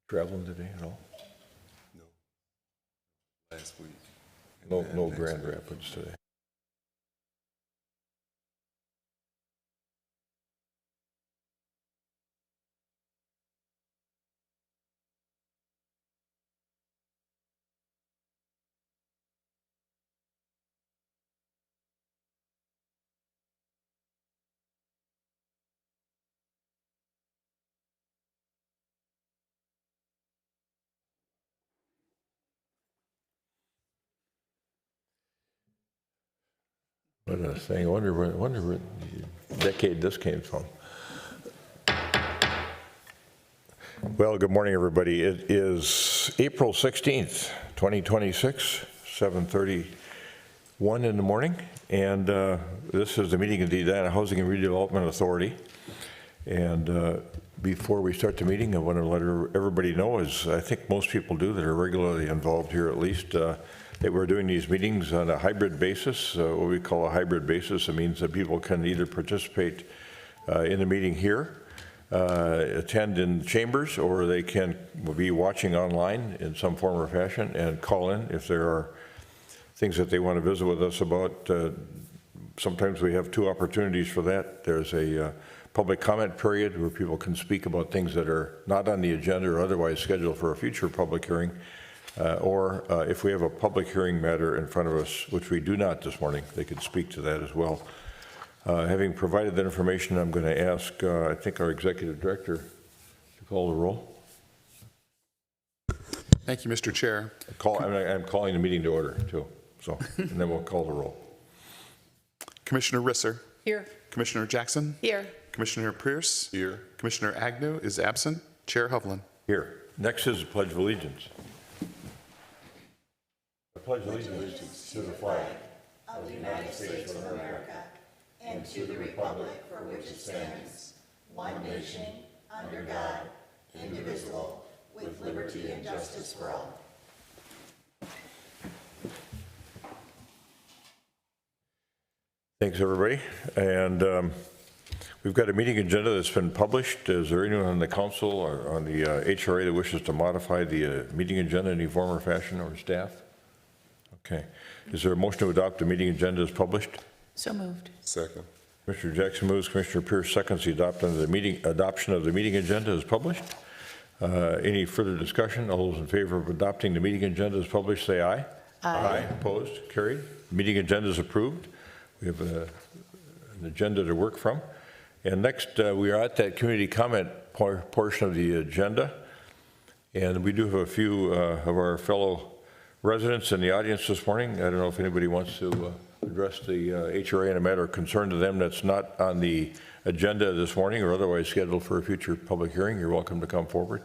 Traveling today at all? No. Last week. No Grand Rapids today. What a thing. I wonder what decade this came from. Well, good morning, everybody. It is April 16th, 2026, 7:31 in the morning, and this is the meeting of the Edina Housing and Redevelopment Authority. And before we start the meeting, I want to let everybody know, as I think most people do that are regularly involved here at least, that we're doing these meetings on a hybrid basis. What we call a hybrid basis, it means that people can either participate in the meeting here, attend in chambers, or they can be watching online in some form or fashion and call in if there are things that they want to visit with us about. Sometimes we have two opportunities for that. There's a public comment period where people can speak about things that are not on the agenda or otherwise scheduled for a future public hearing. Or if we have a public hearing matter in front of us, which we do not this morning, they could speak to that as well. Having provided that information, I'm going to ask, I think, our Executive Director to call the roll. Thank you, Mr. Chair. I'm calling the meeting to order, too. So, and then we'll call the roll. Commissioner Risser. Here. Commissioner Jackson. Here. Commissioner Pierce. Here. Commissioner Agnew is absent. Chair Hovland. Here. Next is the Pledge of Allegiance. I pledge allegiance to the flag of the United States of America and to the republic for which it stands, one nation, under God, indivisible, with liberty and justice for all. Thanks, everybody. And we've got a meeting agenda that's been published. Is there anyone on the council or on the HRA that wishes to modify the meeting agenda in any form or fashion, or staff? Okay. Is there a motion to adopt the meeting agenda as published? So moved. Second. Commissioner Jackson moves. Commissioner Pierce seconds the adoption of the meeting agenda as published. Any further discussion? All those in favor of adopting the meeting agenda as published, say aye. Aye. Opposed? Carried. Meeting agenda is approved. We have an agenda to work from. And next, we are at that community comment portion of the agenda. And we do have a few of our fellow residents in the audience this morning. I don't know if anybody wants to address the HRA in a matter of concern to them that's not on the agenda this morning or otherwise scheduled for a future public hearing. You're welcome to come forward.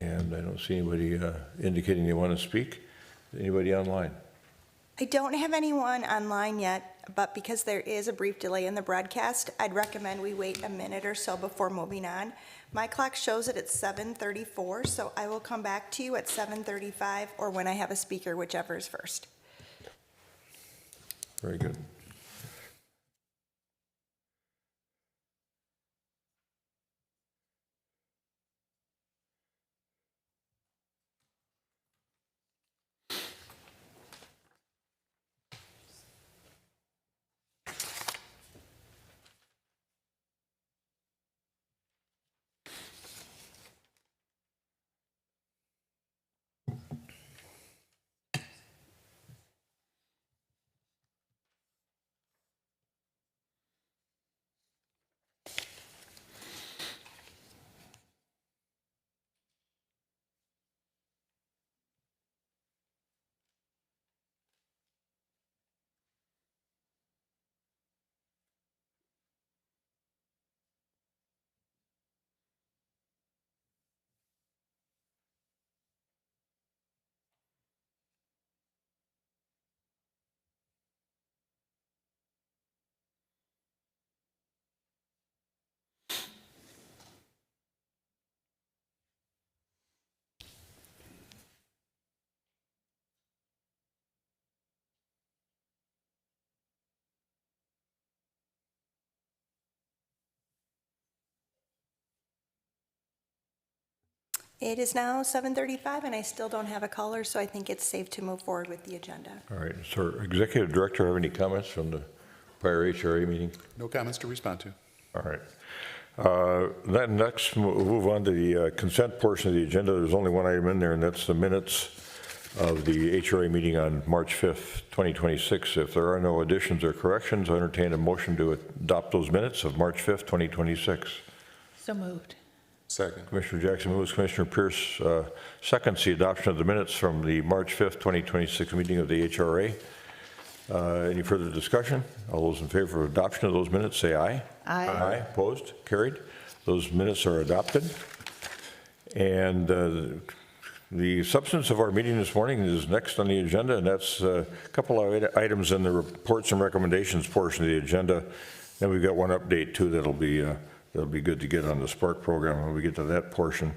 And I don't see anybody indicating they want to speak. Anybody online? I don't have anyone online yet, but because there is a brief delay in the broadcast, I'd recommend we wait a minute or so before moving on. My clock shows it at 7:34, so I will come back to you at 7:35 or when I have a speaker, whichever is first. Very good. It is now 7:35, and I still don't have a caller, so I think it's safe to move forward with the agenda. All right, so Executive Director, have any comments from the prior HRA meeting? No comments to respond to. All right. Then next, we'll move on to the consent portion of the agenda. There's only one item in there, and that's the minutes of the HRA meeting on March 5th, 2026. If there are no additions or corrections, I entertain a motion to adopt those minutes of March 5th, 2026. So moved. Second. Commissioner Jackson moves, Commissioner Pierce seconds the adoption of the minutes from the March 5th, 2026 meeting of the HRA. Any further discussion? All those in favor of adoption of those minutes, say aye. Aye. Aye, opposed, carried. Those minutes are adopted. And the substance of our meeting this morning is next on the agenda, and that's a couple of items in the reports and recommendations portion of the agenda. Then we've got one update too that'll be good to get on the Spark program when we get to that portion.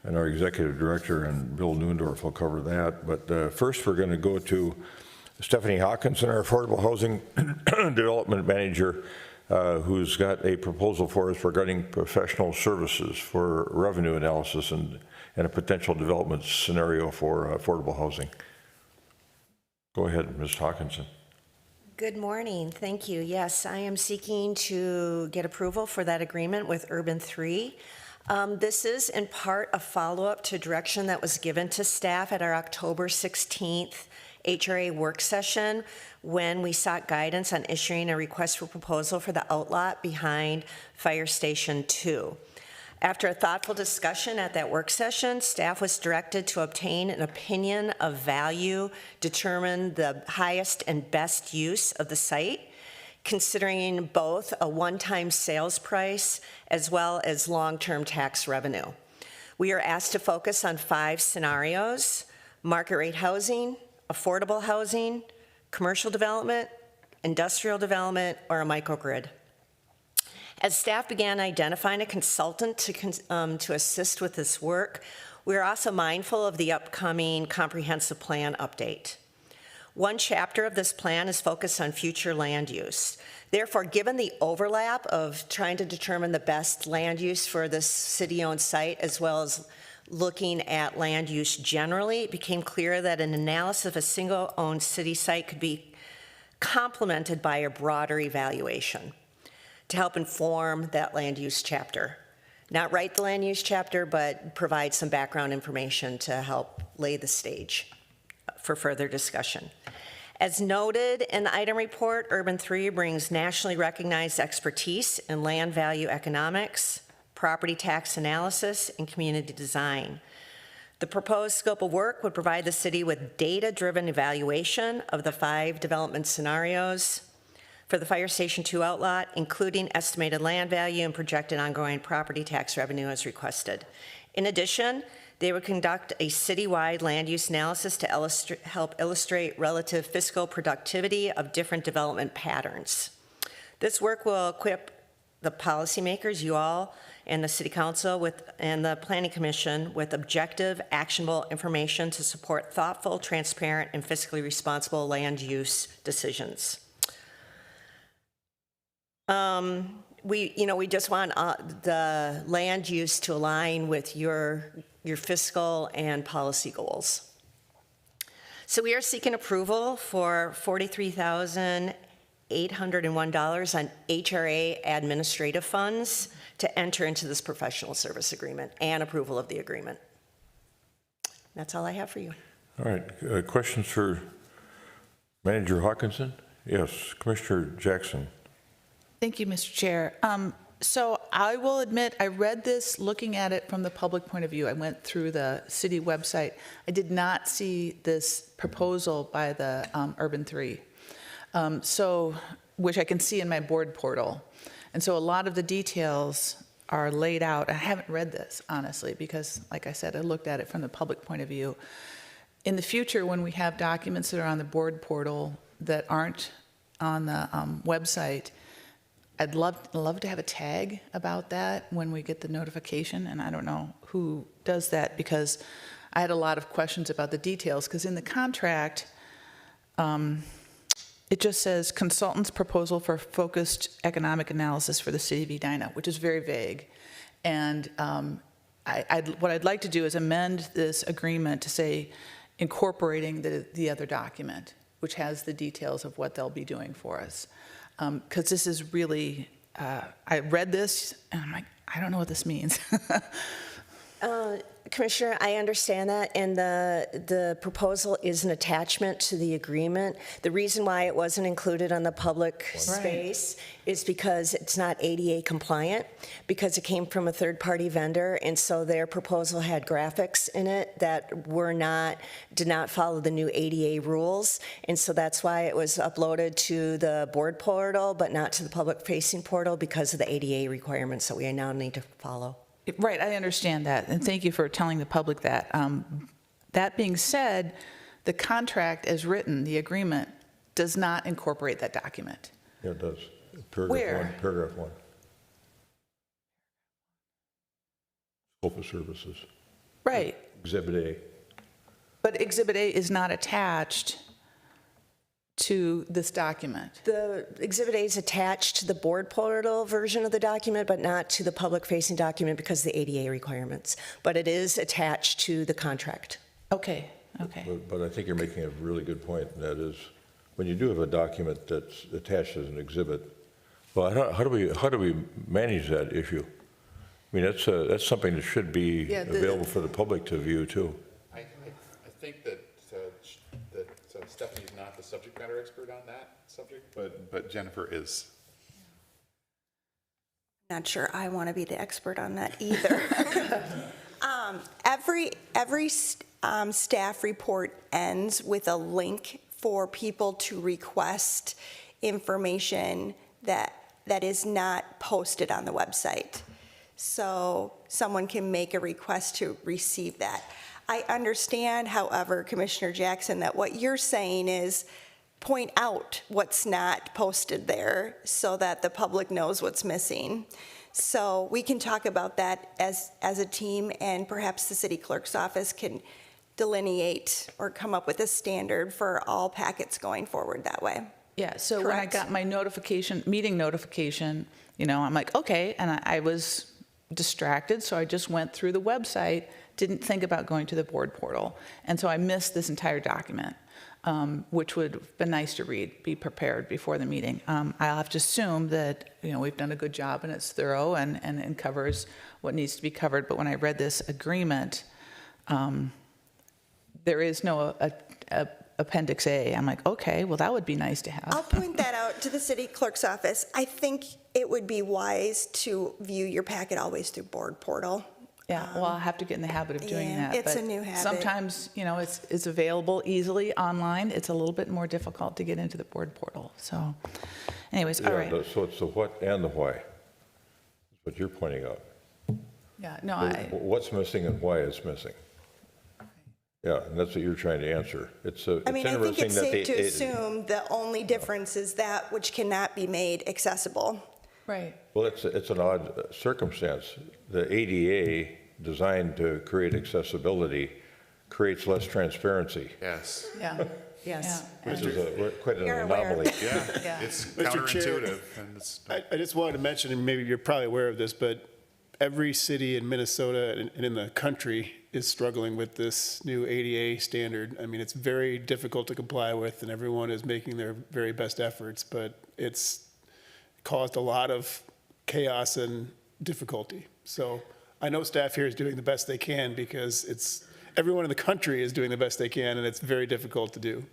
And our Executive Director and Bill Neundorf will cover that. But first, we're going to go to Stephanie Hawkinson, our Affordable Housing Development Manager, who's got a proposal for us regarding professional services for revenue analysis and a potential development scenario for affordable housing. Go ahead, Ms. Hawkinson. Good morning. Thank you. Yes, I am seeking to get approval for that agreement with Urban 3. This is in part a follow-up to direction that was given to staff at our October 16th HRA work session when we sought guidance on issuing a request for proposal for the outlot behind Fire Station 2. After a thoughtful discussion at that work session, staff was directed to obtain an opinion of value, determine the highest and best use of the site, considering both a one-time sales price as well as long-term tax revenue. We are asked to focus on 5 scenarios: market rate housing, affordable housing, commercial development, industrial development, or a microgrid. As staff began identifying a consultant to assist with this work, we are also mindful of the upcoming comprehensive plan update. One chapter of this plan is focused on future land use. Therefore, given the overlap of trying to determine the best land use for this city-owned site, as well as looking at land use generally, it became clear that an analysis of a single-owned city site could be complemented by a broader evaluation to help inform that land use chapter. Not write the land use chapter, but provide some background information to help lay the stage for further discussion. As noted in the item report, Urban 3 brings nationally recognized expertise in land value economics, property tax analysis, and community design. The proposed scope of work would provide the city with data-driven evaluation of the 5 development scenarios for the Fire Station 2 outlot, including estimated land value and projected ongoing property tax revenue as requested. In addition, they would conduct a citywide land use analysis to help illustrate relative fiscal productivity of different development patterns. This work will equip the policymakers, you all, and the City Council and the Planning Commission with objective, actionable information to support thoughtful, transparent, and fiscally responsible land use decisions. We just want the land use to align with your fiscal and policy goals. So we are seeking approval for $43,801 on HRA administrative funds to enter into this professional service agreement and approval of the agreement. That's all I have for you. All right, questions for Manager Hawkinson? Yes, Commissioner Jackson. Thank you, Mr. Chair. So I will admit, I read this looking at it from the public point of view. I went through the city website. I did not see this proposal by the Urban 3, which I can see in my board portal. And so a lot of the details are laid out. I haven't read this, honestly, because, like I said, I looked at it from the public point of view. In the future, when we have documents that are on the board portal that aren't on the website, I'd love to have a tag about that when we get the notification, and I don't know who does that, because I had a lot of questions about the details, because in the contract, it just says consultant's proposal for focused economic analysis for the city of Edina, which is very vague. And what I'd like to do is amend this agreement to say incorporating the other document, which has the details of what they'll be doing for us. Because this is really, I read this and I'm like, I don't know what this means. Commissioner, I understand that, and the proposal is an attachment to the agreement. The reason why it wasn't included on the public space is because it's not ADA compliant, because it came from a third-party vendor, and so their proposal had graphics in it that did not follow the new ADA rules, and so that's why it was uploaded to the board portal, but not to the public-facing portal because of the ADA requirements that we now need to follow. Right, I understand that, and thank you for telling the public that. That being said, the contract as written, the agreement, does not incorporate that document. Yeah, it does. Where? Paragraph 1. Scope of services. Right, Exhibit A. but Exhibit A is not attached to this document. The Exhibit A is attached to the board portal version of the document, but not to the public-facing document because of the ADA requirements. But it is attached to the contract. Okay, okay. But I think you're making a really good point, and that is, when you do have a document that's attached as an exhibit, well, how do we manage that issue? I mean, that's something that should be available for the public to view, too. I think that Stephanie's not the subject matter expert on that subject, but Jennifer is. Not sure I want to be the expert on that either. Every staff report ends with a link for people to request information that is not posted on the website. So someone can make a request to receive that. I understand, however, Commissioner Jackson, that what you're saying is point out what's not posted there so that the public knows what's missing. So we can talk about that as a team, and perhaps the city clerk's office can delineate or come up with a standard for all packets going forward that way. Yeah, so when I Correct. got my meeting notification, I'm like, okay, and I was distracted, so I just went through the website, didn't think about going to the board portal, and so I missed this entire document, which would have been nice to read, be prepared before the meeting. I'll have to assume that, we've done a good job and it's thorough and covers what needs to be covered, but when I read this agreement, there is no Appendix A. I'm like, okay, well, that would be nice to have. I'll point that out to the city clerk's office. I think it would be wise to view your packet always through board portal. Yeah, well, I'll have to get in the habit of doing Yeah, that. it's but a new habit. Sometimes, it's available easily online. It's a little bit more difficult to get into the board portal. So anyways, all right. So it's the what and the why. That's what you're pointing out. Yeah, no, What's missing and why it's missing. Yeah, and that's what you're trying to answer. It's I mean, I think interesting it's that safe to assume the only difference is that which cannot be made accessible. right. Well, it's an odd circumstance. The ADA, designed to create accessibility, creates less transparency, Yes. Yeah. Yes. Yeah. which is quite an You're aware. anomaly. Yeah. It's Mr. Chair, counterintuitive. And it's, I just wanted to mention, and maybe you're probably aware of this, but every city in Minnesota and in the country is struggling with this new ADA standard. I mean, it's very difficult to comply with, and everyone is making their very best efforts, but it's caused a lot of chaos and difficulty. So I know staff here is doing the best they can because everyone in the country is doing the best they can, and it's very difficult to do.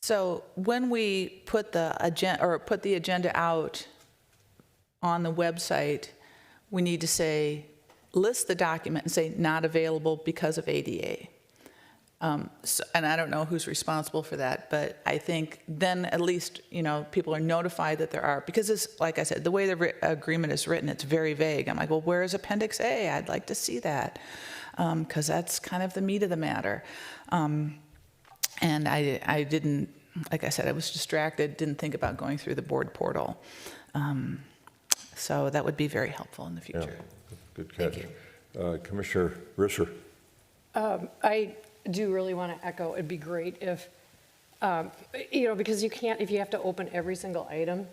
So when we put the agenda out on the website, we need to say, list the document and say not available because of ADA. And I don't know who's responsible for that, but I think then at least, people are notified that there are, because it's, like I said, the way the agreement is written, it's very vague. I'm like, well, where is Appendix A? I'd like to see that, because that's kind of the meat of the matter. And I didn't, like I said, I was distracted, didn't think about going through the board portal. So that would be very helpful in the Yeah, future. good catch. Commissioner Risser. I do really want to echo, it'd be great if, because you can't, if you have to open every single item,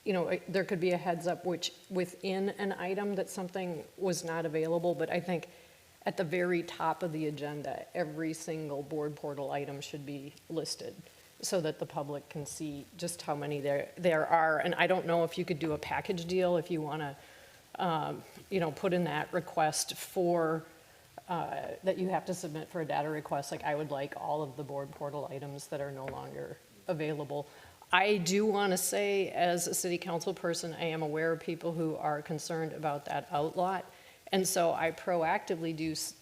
there could be a heads up which within an item that something was not available, but I think at the very top of the agenda, every single board portal item should be listed so that the public can see just how many there are. And I don't know if you could do a package deal if you want to, put in that request for, that you have to submit for a data request. Like I would like all of the board portal items that are no longer available. I do want to say, as a city council person, I am aware of people who are concerned about that outlot. And so I proactively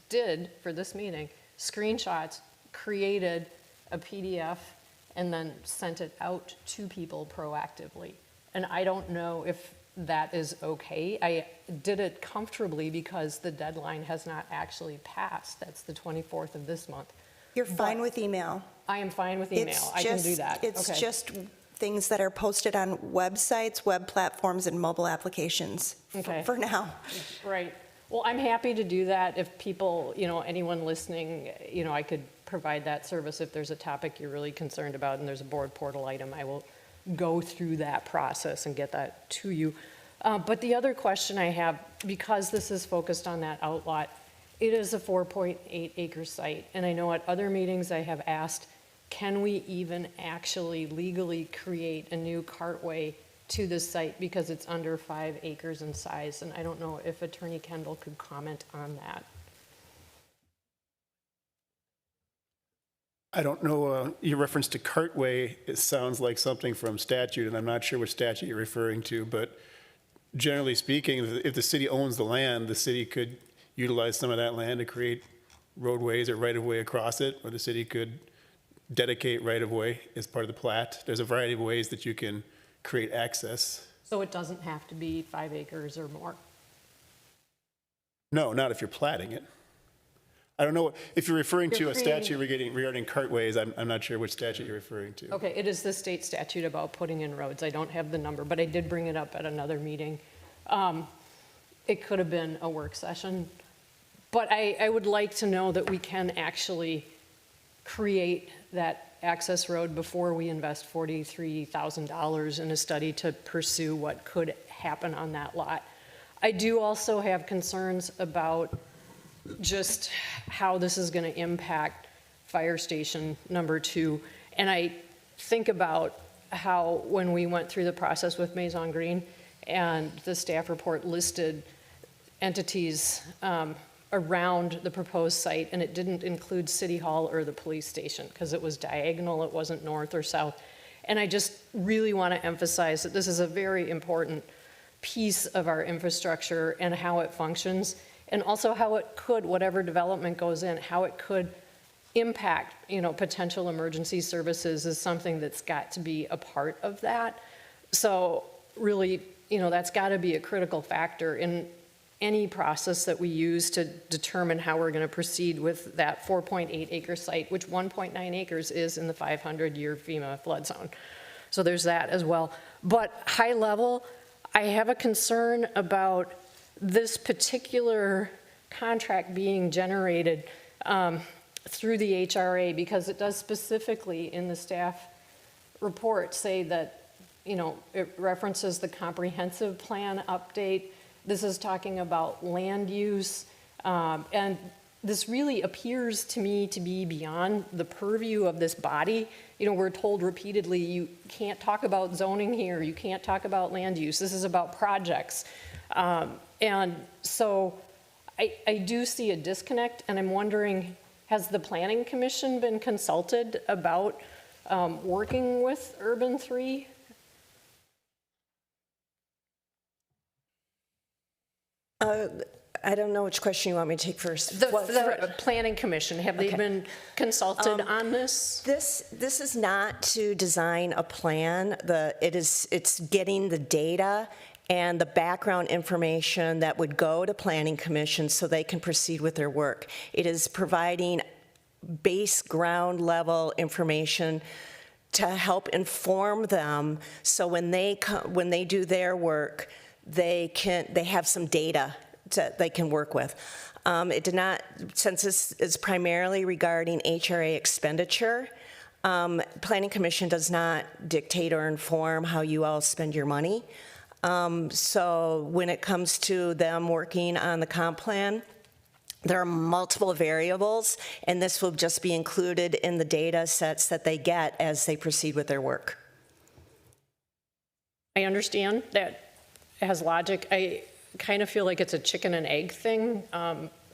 did, for this meeting, screenshots, created a PDF, and then sent it out to people proactively. And I don't know if that is okay. I did it comfortably because the deadline has not actually passed. That's the 24th of this month. You're fine with email. I am fine with email. I can do that. It's Okay. just things that are posted on websites, web platforms, and mobile applications Okay. for now. Right. Well, I'm happy to do that if people, anyone listening, I could provide that service if there's a topic you're really concerned about and there's a board portal item, I will go through that process and get that to you. But the other question I have, because this is focused on that outlot, it is a 4.8 acre site. And I know at other meetings I have asked, can we even actually legally create a new cartway to this site because it's under 5 acres in size? And I don't know if Attorney Kendall could comment on that. I don't know, your reference to cartway, it sounds like something from statute, and I'm not sure which statute you're referring to, but generally speaking, if the city owns the land, the city could utilize some of that land to create roadways or right-of-way across it, or the city could dedicate right-of-way as part of the plat. There's a variety of ways that you can create access. So it doesn't have to be 5 acres or more? No, not if you're platting it. I don't know, if you're referring to You're a statute regarding cartways, I'm not sure which statute you're referring to. Okay, it is the state statute about putting in roads. I don't have the number, but I did bring it up at another meeting. It could have been a work session, but I would like to know that we can actually create that access road before we invest $43,000 in a study to pursue what could happen on that lot. I do also have concerns about just how this is going to impact fire station number 2. And I think about how when we went through the process with Maison Green and the staff report listed entities around the proposed site, and it didn't include City Hall or the police station because it was diagonal, it wasn't north or south. And I just really want to emphasize that this is a very important piece of our infrastructure and how it functions, and also how it could, whatever development goes in, how it could impact, potential emergency services is something that's got to be a part of that. So really, that's got to be a critical factor in any process that we use to determine how we're going to proceed with that 4.8 acre site, which 1.9 acres is in the 500-year FEMA flood zone. So there's that as well. But high level, I have a concern about this particular contract being generated through the HRA, because it does specifically in the staff report say that, it references the comprehensive plan update. This is talking about land use, and this really appears to me to be beyond the purview of this body. We're told repeatedly, you can't talk about zoning here, you can't talk about land use, this is about projects. And so I do see a disconnect, and I'm wondering, has the Planning Commission been consulted about working with Urban 3? I don't know which question you want me to take first. The Planning Commission, have they been consulted on this? This is not to design a plan. It's getting the data and the background information that would go to Planning Commission so they can proceed with their work. It is providing base ground level information to help inform them, so when they do their work, they have some data they can work with. It did not, since this is primarily regarding HRA expenditure, Planning Commission does not dictate or inform how you all spend your money. So when it comes to them working on the comp plan, there are multiple variables, and this will just be included in the data sets that they get as they proceed with their work. I understand that has logic. I kind of feel like it's a chicken and egg thing,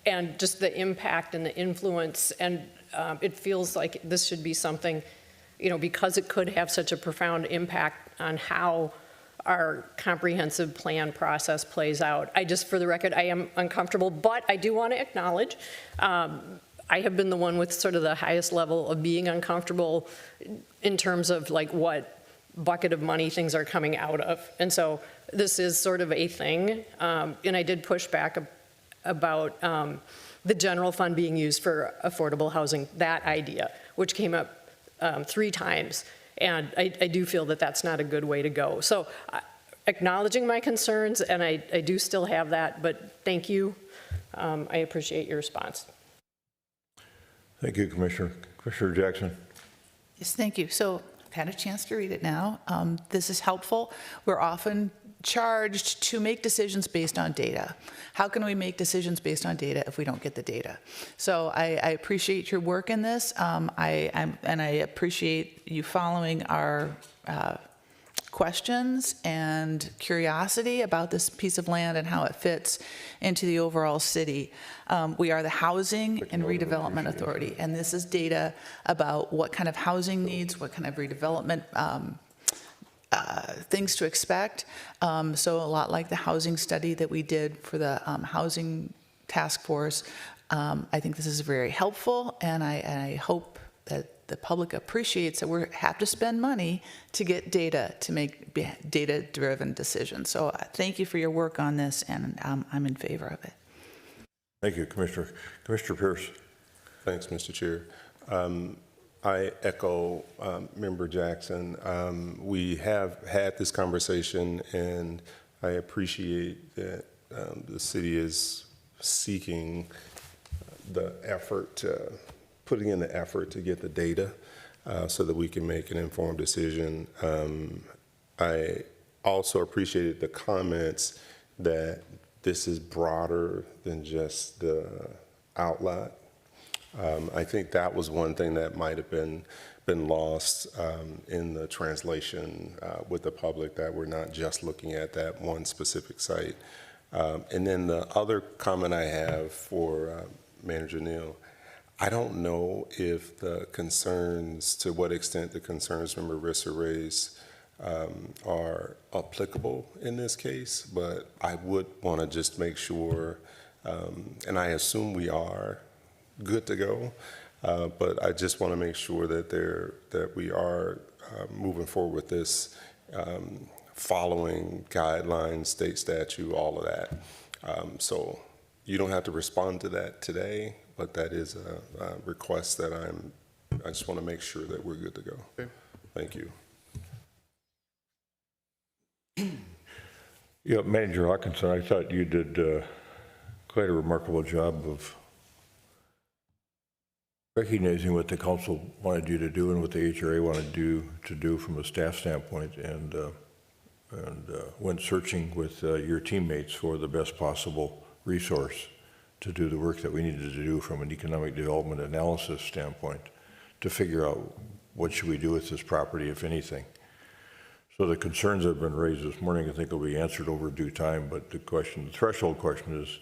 and just the impact and the influence, and it feels like this should be something, you know, because it could have such a profound impact on how our comprehensive plan process plays out. I just, for the record, I am uncomfortable, but I do want to acknowledge I have been the one with sort of the highest level of being uncomfortable in terms of like what bucket of money things are coming out of. And so this is sort of a thing. And I did push back about the general fund being used for affordable housing, that idea, which came up 3 times. And I do feel that that's not a good way to go. So acknowledging my concerns, and I do still have that, but thank you. I appreciate your response. Thank you, Commissioner. Commissioner Jackson. Yes, thank you. So I've had a chance to read it now. This is helpful. We're often charged to make decisions based on data. How can we make decisions based on data if we don't get the data? So I appreciate your work in this, and I appreciate you following our questions and curiosity about this piece of land and how it fits into the overall city. We are the Housing and Redevelopment Authority, and this is data about what kind of housing needs, what kind of redevelopment things to expect. So a lot like the housing study that we did for the housing task force. I think this is very helpful, and I hope that the public appreciates that we have to spend money to get data to make data-driven decisions. So thank you for your work on this, and I'm in favor of it. Thank you, Commissioner. Commissioner Pierce. Thanks, Mr. Chair. I echo Member Jackson. We have had this conversation, and I appreciate that the city is seeking the effort, putting in the effort to get the data so that we can make an informed decision. I also appreciated the comments that this is broader than just the outlet. I think that was one thing that might have been lost in the translation with the public, that we're not just looking at that one specific site. And then the other comment I have for Manager Neal, I don't know if the concerns, to what extent the concerns from Marissa raised are applicable in this case, but I would want to just make sure, and I assume we are good to go, but I just want to make sure that we are moving forward with this, following guidelines, state statute, all of that. So you don't have to respond to that today, but that is a request that I just want to make sure that we're good to go. Okay. Thank you. Yeah, Manager Hawkinson, I thought you did quite a remarkable job of recognizing what the council wanted you to do and what the HRA wanted you to do from a staff standpoint, and went searching with your teammates for the best possible resource to do the work that we needed to do from an economic development analysis standpoint to figure out what should we do with this property, if anything. So the concerns that have been raised this morning, I think, will be answered over due time, but the threshold question is,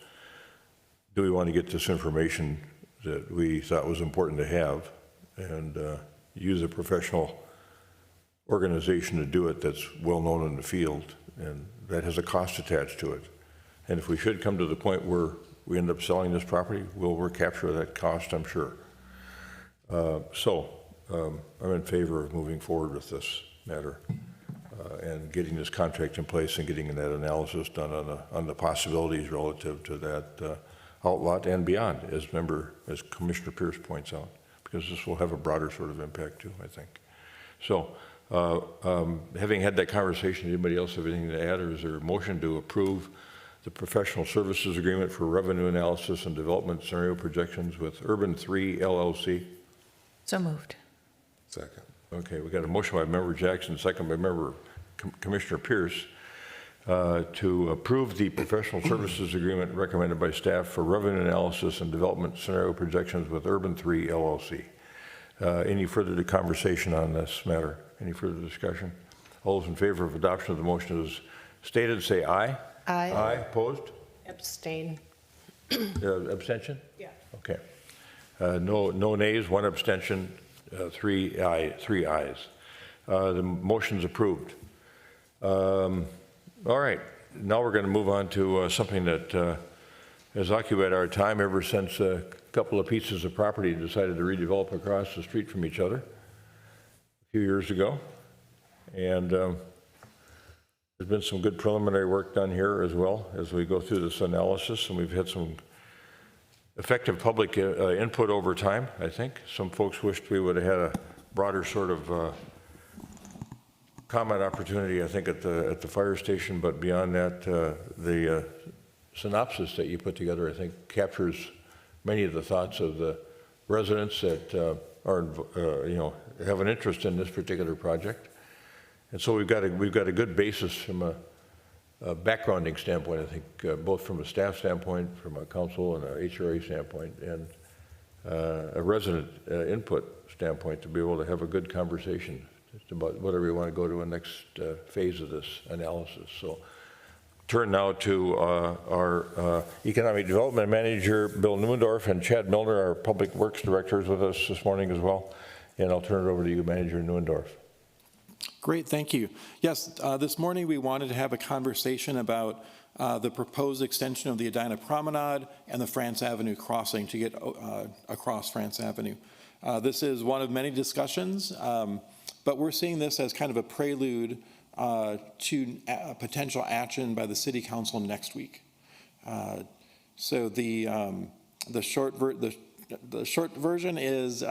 do we want to get this information that we thought was important to have and use a professional organization to do it that's well known in the field, and that has a cost attached to it. And if we should come to the point where we end up selling this property, we'll recapture that cost, I'm sure. I'm in favor of moving forward with this matter and getting this contract in place and getting that analysis done on the possibilities relative to that outlot and beyond, as Commissioner Pierce points out, because this will have a broader sort of impact too, I think. So having had that conversation, anybody else have anything to add, or is there a motion to approve the professional services agreement for revenue analysis and development scenario projections with Urban 3 LLC? So moved. Second. Okay, we got a motion by Member Jackson, second by Member Commissioner Pierce to approve the professional services agreement recommended by staff for revenue analysis and development scenario projections with Urban 3 LLC. Any further conversation on this matter? Any further discussion? All those in favor of adoption of the motion as stated, say aye. Aye. Aye, opposed? Abstain. Abstention? Yeah. Okay. No nays, one abstention, three ayes. The motion's approved. All right, now we're going to move on to something that has occupied our time ever since a couple of pieces of property decided to redevelop across the street from each other a few years ago. And there's been some good preliminary work done here as well as we go through this analysis, and we've had some effective public input over time, I think. Some folks wished we would have had a broader sort of comment opportunity, I think, at the fire station, but beyond that, the synopsis that you put together, I think, captures many of the thoughts of the residents that have an interest in this particular project. And so we've got a good basis from a backgrounding standpoint, I think, both from a staff standpoint, from a council and a HRA standpoint, and a resident input standpoint to be able to have a good conversation just about whatever you want to go to the next phase of this analysis. So turn now to our Economic Development Manager, Bill Neuendorf, and Chad Milner, our Public Works Director, is with us this morning as well. And I'll turn it over to you, Manager Neuendorf. Great, thank you. Yes, this morning we wanted to have a conversation about the proposed extension of the Edina Promenade and the France Avenue crossing to get across France Avenue. This is one of many discussions, but we're seeing this as kind of a prelude to potential action by the City Council next week. So the short version is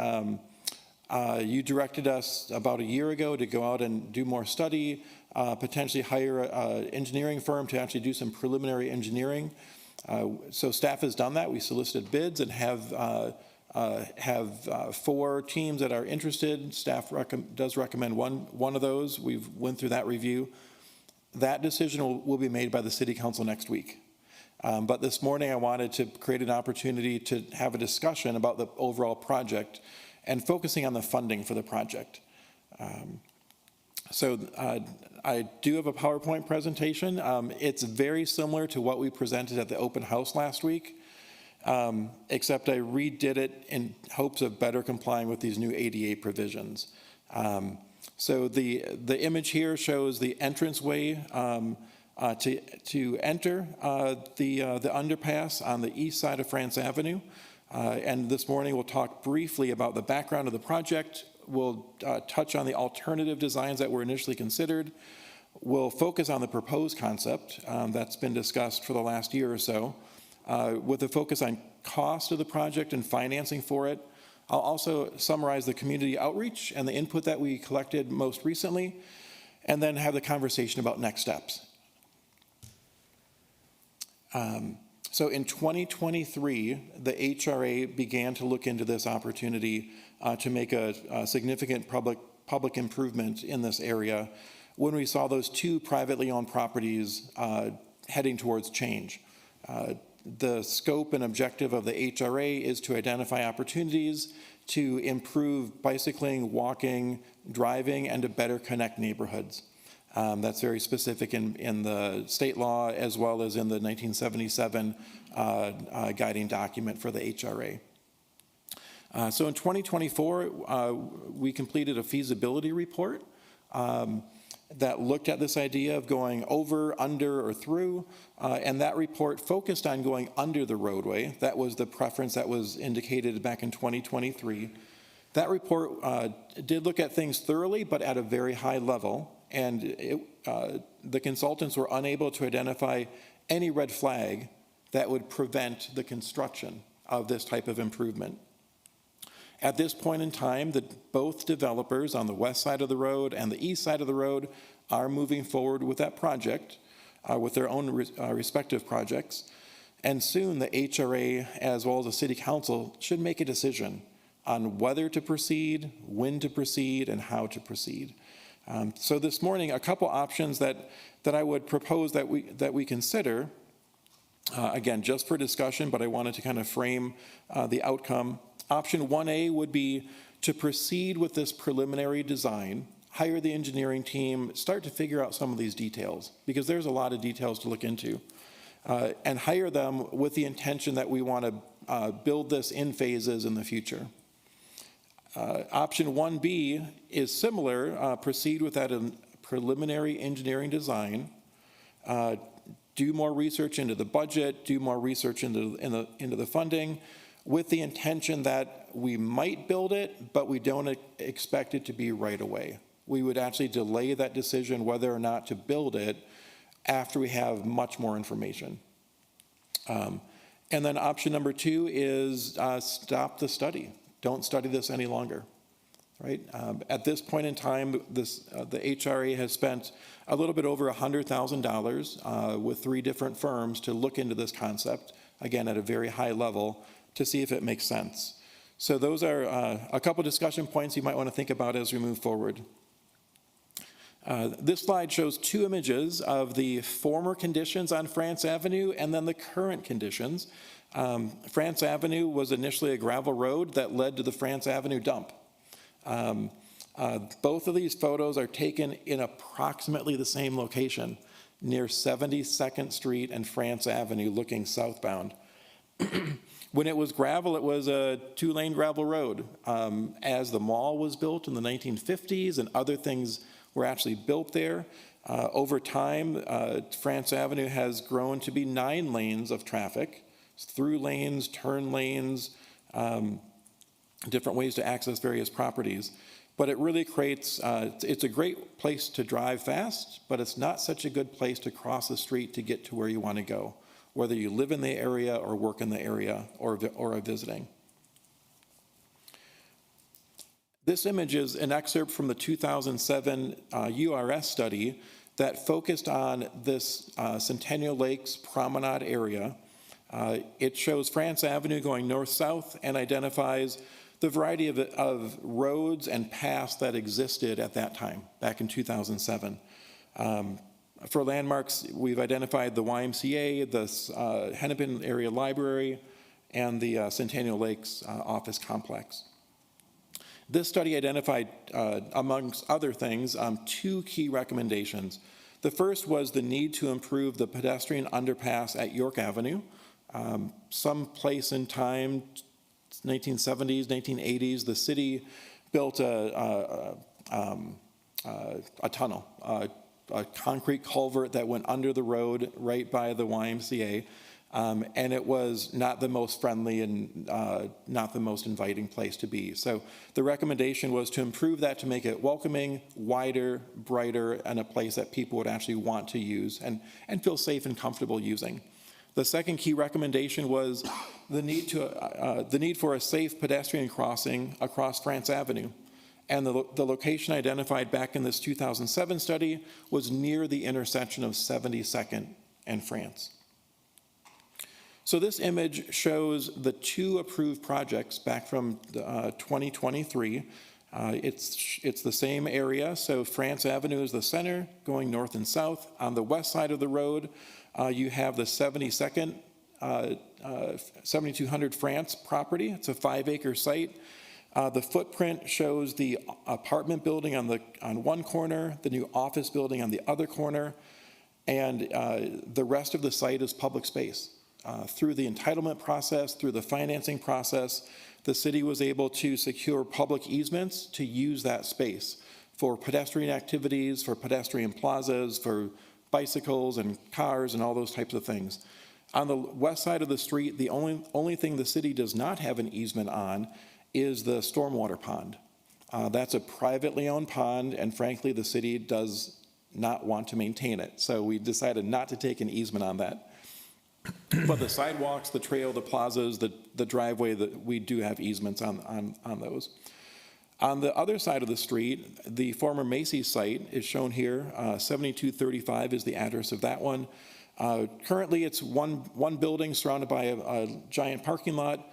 you directed us about a year ago to go out and do more study, potentially hire an engineering firm to actually do some preliminary engineering. So staff has done that. We solicited bids and have 4 teams that are interested. Staff does recommend one of those. We've went through that review. That decision will be made by the City Council next week. But this morning I wanted to create an opportunity to have a discussion about the overall project and focusing on the funding for the project. So I do have a PowerPoint presentation. It's very similar to what we presented at the open house last week, except I redid it in hopes of better complying with these new ADA provisions. So the image here shows the entranceway to enter the underpass on the east side of France Avenue. And this morning we'll talk briefly about the background of the project. We'll touch on the alternative designs that were initially considered. We'll focus on the proposed concept that's been discussed for the last year or so, with a focus on cost of the project and financing for it. I'll also summarize the community outreach and the input that we collected most recently, and then have the conversation about next steps. So in 2023, the HRA began to look into this opportunity to make a significant public improvement in this area when we saw those 2 privately owned properties heading towards change. The scope and objective of the HRA is to identify opportunities to improve bicycling, walking, driving, and to better connect neighborhoods. That's very specific in the state law as well as in the 1977 guiding document for the HRA. So in 2024, we completed a feasibility report that looked at this idea of going over, under, or through, and that report focused on going under the roadway. That was the preference that was indicated back in 2023. That report did look at things thoroughly, but at a very high level. And the consultants were unable to identify any red flag that would prevent the construction of this type of improvement. At this point in time, both developers on the west side of the road and the east side of the road are moving forward with that project, with their own respective projects. And soon the HRA, as well as the City Council, should make a decision on whether to proceed, when to proceed, and how to proceed. So this morning, a couple options that I would propose that we consider, again, just for discussion, but I wanted to kind of frame the outcome. Option 1A would be to proceed with this preliminary design, hire the engineering team, start to figure out some of these details, because there's a lot of details to look into, and hire them with the intention that we want to build this in phases in the future. Option 1B is similar, proceed with that preliminary engineering design, do more research into the budget, do more research into the funding, with the intention that we might build it, but we don't expect it to be right away. We would actually delay that decision whether or not to build it after we have much more information. And then option number 2 is stop the study. Don't study this any longer, right? At this point in time, the HRA has spent a little bit over $100,000 with 3 different firms to look into this concept, again, at a very high level, to see if it makes sense. So those are a couple discussion points you might want to think about as we move forward. This slide shows 2 images of the former conditions on France Avenue and then the current conditions. France Avenue was initially a gravel road that led to the France Avenue dump. Both of these photos are taken in approximately the same location, near 72nd Street and France Avenue, looking southbound. When it was gravel, it was a 2-lane gravel road. As the mall was built in the 1950s and other things were actually built there, over time, France Avenue has grown to be 9 lanes of traffic, through lanes, turn lanes, different ways to access various properties. But it really creates, it's a great place to drive fast, but it's not such a good place to cross the street to get to where you want to go, whether you live in the area or work in the area or are visiting. This image is an excerpt from the 2007 URS study that focused on this Centennial Lakes Promenade area. It shows France Avenue going north-south and identifies the variety of roads and paths that existed at that time, back in 2007. For landmarks, we've identified the YMCA, the Hennepin Area Library, and the Centennial Lakes office complex. This study identified, amongst other things, 2 key recommendations. The first was the need to improve the pedestrian underpass at York Avenue. Some place in time, 1970s, 1980s, the city built a tunnel, a concrete culvert that went under the road right by the YMCA, and it was not the most friendly and not the most inviting place to be. So the recommendation was to improve that to make it welcoming, wider, brighter, and a place that people would actually want to use and feel safe and comfortable using. The second key recommendation was the need for a safe pedestrian crossing across France Avenue. And the location identified back in this 2007 study was near the intersection of 72nd and France. So this image shows the 2 approved projects back from 2023. It's the same area, so France Avenue is the center, going north and south. On the west side of the road, you have the 72nd, 7200 France property. It's a 5-acre site. The footprint shows the apartment building on one corner, the new office building on the other corner, and the rest of the site is public space. Through the entitlement process, through the financing process, the city was able to secure public easements to use that space for pedestrian activities, for pedestrian plazas, for bicycles and cars and all those types of things. On the west side of the street, the only thing the city does not have an easement on is the stormwater pond. That's a privately owned pond, and frankly, the city does not want to maintain it. So we decided not to take an easement on that. But the sidewalks, the trail, the plazas, the driveway, we do have easements on those. On the other side of the street, the former Macy's site is shown here. 7235 is the address of that one. Currently, it's one building surrounded by a giant parking lot.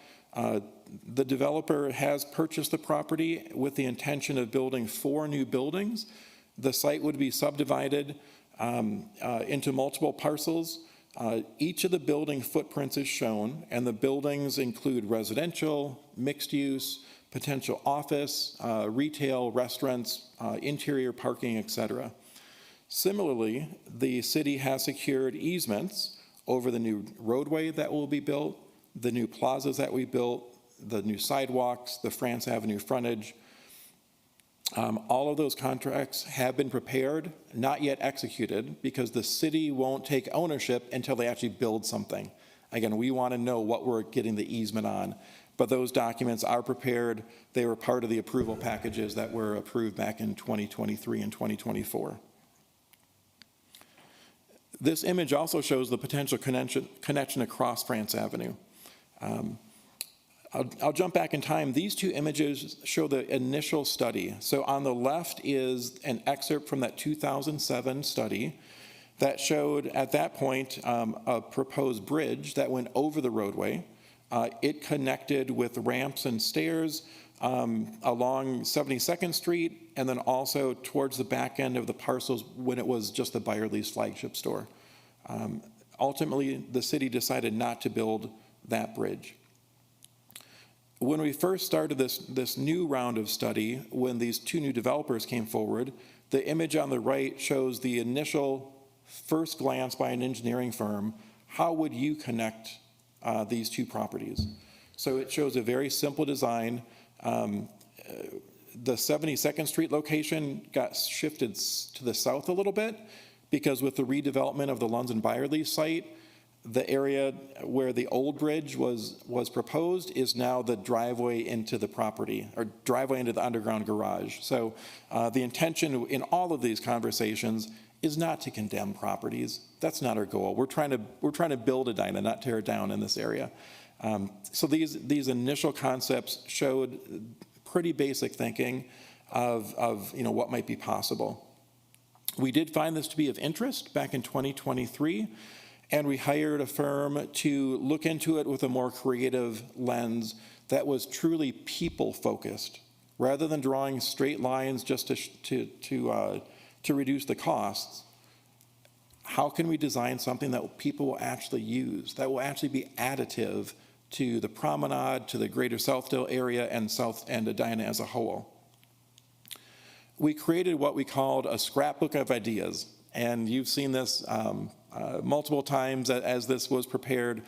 The developer has purchased the property with the intention of building 4 new buildings. The site would be subdivided into multiple parcels. Each of the building footprints is shown, and the buildings include residential, mixed use, potential office, retail, restaurants, interior parking, etc. Similarly, the city has secured easements over the new roadway that will be built, the new plazas that we built, the new sidewalks, the France Avenue frontage. All of those contracts have been prepared, not yet executed, because the city won't take ownership until they actually build something. Again, we want to know what we're getting the easement on, but those documents are prepared. They were part of the approval packages that were approved back in 2023 and 2024. This image also shows the potential connection across France Avenue. I'll jump back in time. These 2 images show the initial study. So on the left is an excerpt from that 2007 study that showed at that point a proposed bridge that went over the roadway. It connected with ramps and stairs along 72nd Street, and then also towards the back end of the parcels when it was just the Byerly's flagship store. Ultimately, the city decided not to build that bridge. When we first started this new round of study, when these 2 new developers came forward, the image on the right shows the initial first glance by an engineering firm. How would you connect these 2 properties? So it shows a very simple design. The 72nd Street location got shifted to the south a little bit because with the redevelopment of the Lunds and Byerly site, the area where the old bridge was proposed is now the driveway into the property, or driveway into the underground garage. So the intention in all of these conversations is not to condemn properties. That's not our goal. We're trying to build Edina, not tear it down in this area. So these initial concepts showed pretty basic thinking of what might be possible. We did find this to be of interest back in 2023, and we hired a firm to look into it with a more creative lens that was truly people-focused, rather than drawing straight lines just to reduce the costs. How can we design something that people will actually use, that will actually be additive to the promenade, to the greater Southdale area, and Edina as a whole? We created what we called a scrapbook of ideas, and you've seen this multiple times as this was prepared.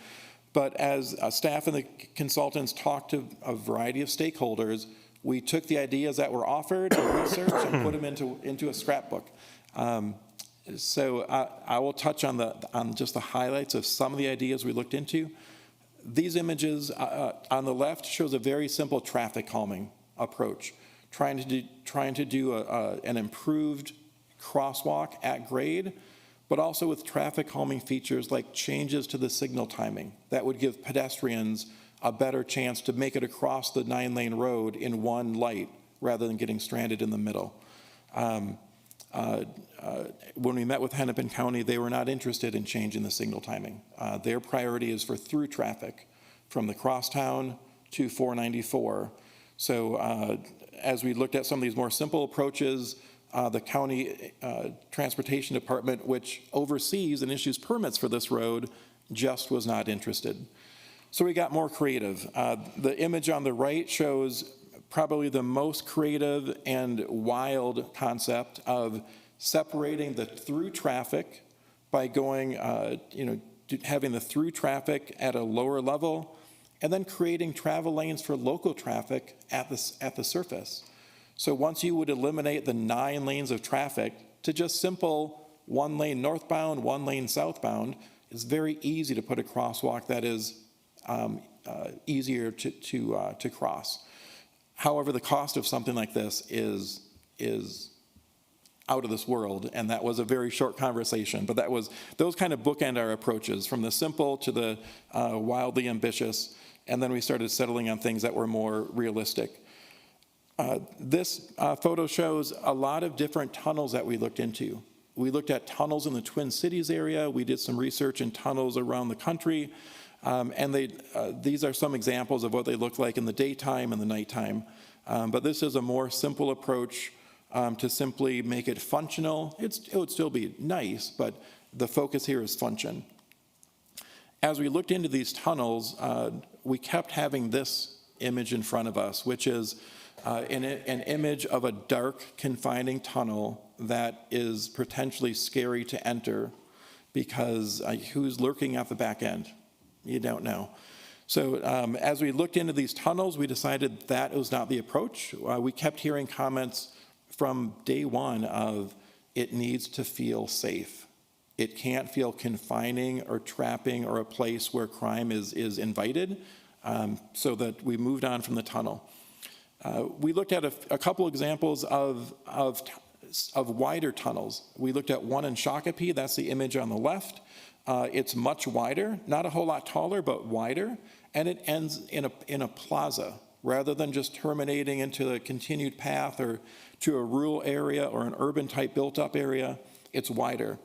But as staff and the consultants talked to a variety of stakeholders, we took the ideas that were offered and researched and put them into a scrapbook. So I will touch on just the highlights of some of the ideas we looked into. These images on the left shows a very simple traffic calming approach, trying to do an improved crosswalk at grade, but also with traffic calming features like changes to the signal timing that would give pedestrians a better chance to make it across the 9-lane road in one light rather than getting stranded in the middle. When we met with Hennepin County, they were not interested in changing the signal timing. Their priority is for through traffic from the crosstown to 494. So as we looked at some of these more simple approaches, the county transportation department, which oversees and issues permits for this road, just was not interested. So we got more creative. The image on the right shows probably the most creative and wild concept of separating the through traffic by going, having the through traffic at a lower level, and then creating travel lanes for local traffic at the surface. So once you would eliminate the 9 lanes of traffic to just simple 1 lane northbound, 1 lane southbound, it's very easy to put a crosswalk that is easier to cross. However, the cost of something like this is out of this world, and that was a very short conversation, but those kind of bookend our approaches, from the simple to the wildly ambitious, and then we started settling on things that were more realistic. This photo shows a lot of different tunnels that we looked into. We looked at tunnels in the Twin Cities area. We did some research in tunnels around the country. And these are some examples of what they look like in the daytime and the nighttime. But this is a more simple approach to simply make it functional. It would still be nice, but the focus here is function. As we looked into these tunnels, we kept having this image in front of us, which is an image of a dark, confining tunnel that is potentially scary to enter because who's lurking at the back end? You don't know. So as we looked into these tunnels, we decided that was not the approach. We kept hearing comments from day one of it needs to feel safe. It can't feel confining or trapping or a place where crime is invited, so that we moved on from the tunnel. We looked at a couple examples of wider tunnels. We looked at one in Shakopee, that's the image on the left. It's much wider, not a whole lot taller, but wider, and it ends in a plaza rather than just terminating into a continued path or to a rural area or an urban type built up area. It's wider.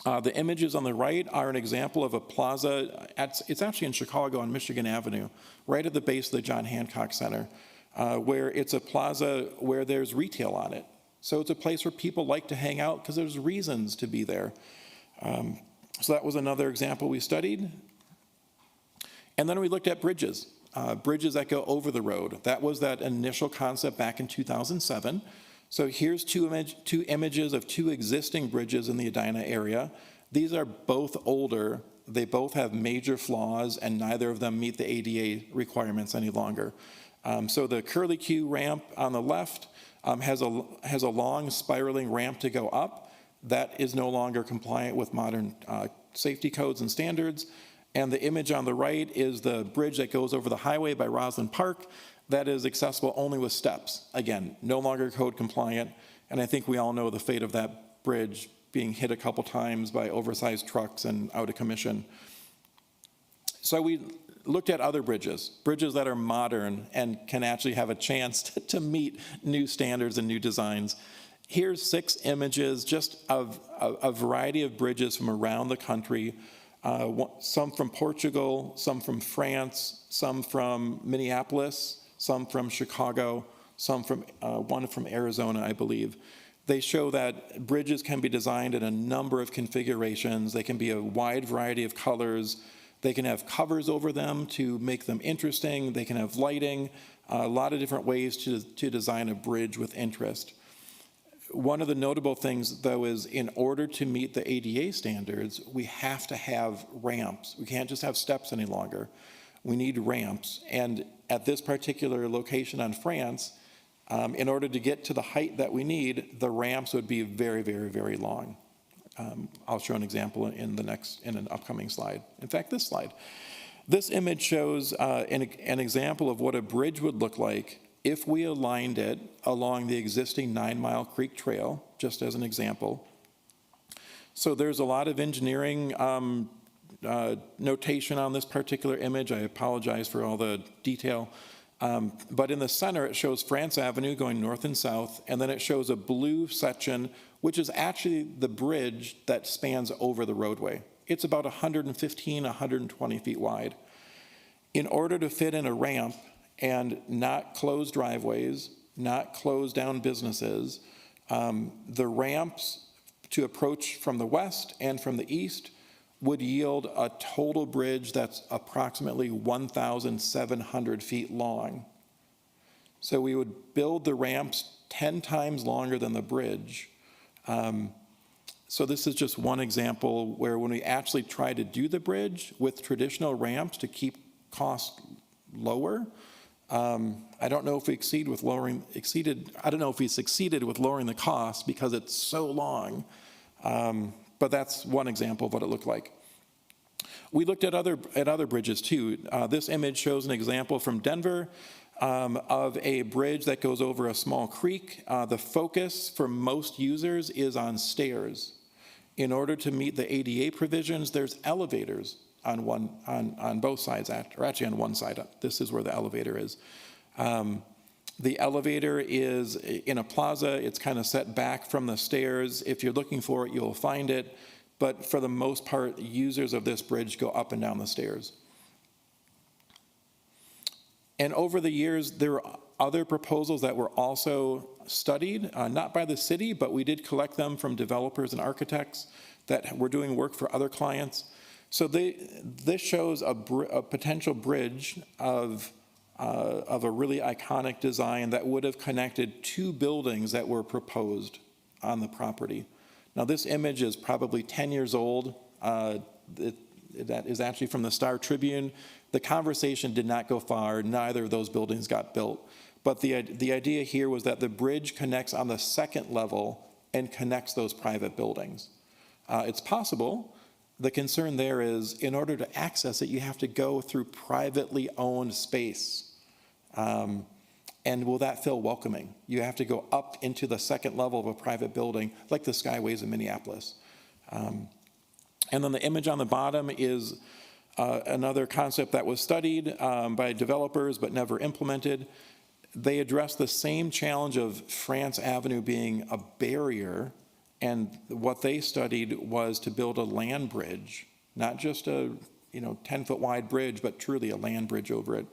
The images on the right are an example of a plaza. It's actually in Chicago on Michigan Avenue, right at the base of the John Hancock Center, where it's a plaza where there's retail on it. So it's a place where people like to hang out because there's reasons to be there. So that was another example we studied. And then we looked at bridges, bridges that go over the road. That was that initial concept back in 2007. So here's two images of two existing bridges in the Edina area. These are both older. They both have major flaws, and neither of them meet the ADA requirements any longer. So the Curly Q ramp on the left has a long spiraling ramp to go up. That is no longer compliant with modern safety codes and standards. And the image on the right is the bridge that goes over the highway by Roslyn Park. That is accessible only with steps. Again, no longer code compliant. And I think we all know the fate of that bridge being hit a couple times by oversized trucks and out of commission. So we looked at other bridges that are modern and can actually have a chance to meet new standards and new designs. Here's 6 images just of a variety of bridges from around the country, some from Portugal, some from France, some from Minneapolis, some from Chicago, some from one from Arizona, I believe. They show that bridges can be designed in a number of configurations. They can be a wide variety of colors. They can have covers over them to make them interesting. They can have lighting, a lot of different ways to design a bridge with interest. One of the notable things, though, is in order to meet the ADA standards, we have to have ramps. We can't just have steps any longer. We need ramps. And at this particular location on France, in order to get to the height that we need, the ramps would be very, very, very long. I'll show an example in an upcoming slide. In fact, this slide. This image shows an example of what a bridge would look like if we aligned it along the existing 9 Mile Creek Trail, just as an example. So there's a lot of engineering notation on this particular image. I apologize for all the detail. But in the center, it shows France Avenue going north and south, and then it shows a blue section, which is actually the bridge that spans over the roadway. It's about 115, 120 feet wide. In order to fit in a ramp and not close driveways, not close down businesses, the ramps to approach from the west and from the east would yield a total bridge that's approximately 1,700 feet long. So we would build the ramps 10 times longer than the bridge. So this is just one example where when we actually try to do the bridge with traditional ramps to keep costs lower, I don't know if we succeeded with lowering the cost because it's so long. But that's one example of what it looked like. We looked at other bridges too. This image shows an example from Denver of a bridge that goes over a small creek. The focus for most users is on stairs. In order to meet the ADA provisions, there's elevators on both sides, or actually on one side. This is where the elevator is. The elevator is in a plaza. It's kind of set back from the stairs. If you're looking for it, you'll find it. But for the most part, users of this bridge go up and down the stairs. And over the years, there were other proposals that were also studied, not by the city, but we did collect them from developers and architects that were doing work for other clients. So this shows a potential bridge of a really iconic design that would have connected two buildings that were proposed on the property. Now, this image is probably 10 years old. That is actually from the Star Tribune. The conversation did not go far. Neither of those buildings got built. But the idea here was that the bridge connects on the second level and connects those private buildings. It's possible. The concern there is, in order to access it, you have to go through privately owned space. And will that feel welcoming? You have to go up into the second level of a private building, like the Skyways in Minneapolis. And then the image on the bottom is another concept that was studied by developers but never implemented. They addressed the same challenge of France Avenue being a barrier, and what they studied was to build a land bridge, not just a 10-foot wide bridge, but truly a land bridge over it.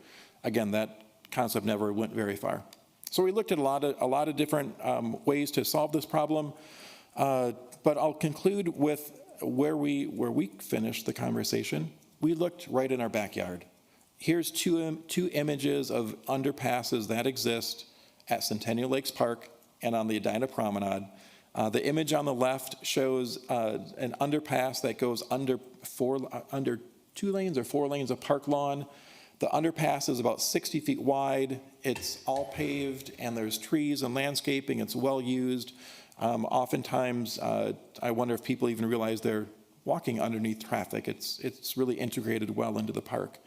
Again, that concept never went very far. So we looked at a lot of different ways to solve this problem, but I'll conclude with where we finished the conversation. We looked right in our backyard. Here's two images of underpasses that exist at Centennial Lakes Park and on the Edina Promenade. The image on the left shows an underpass that goes under 2 lanes or 4 lanes of park lawn. The underpass is about 60 feet wide. It's all paved, and there's trees and landscaping. It's well used. Oftentimes, I wonder if people even realize they're walking underneath traffic. It's really integrated well into the park.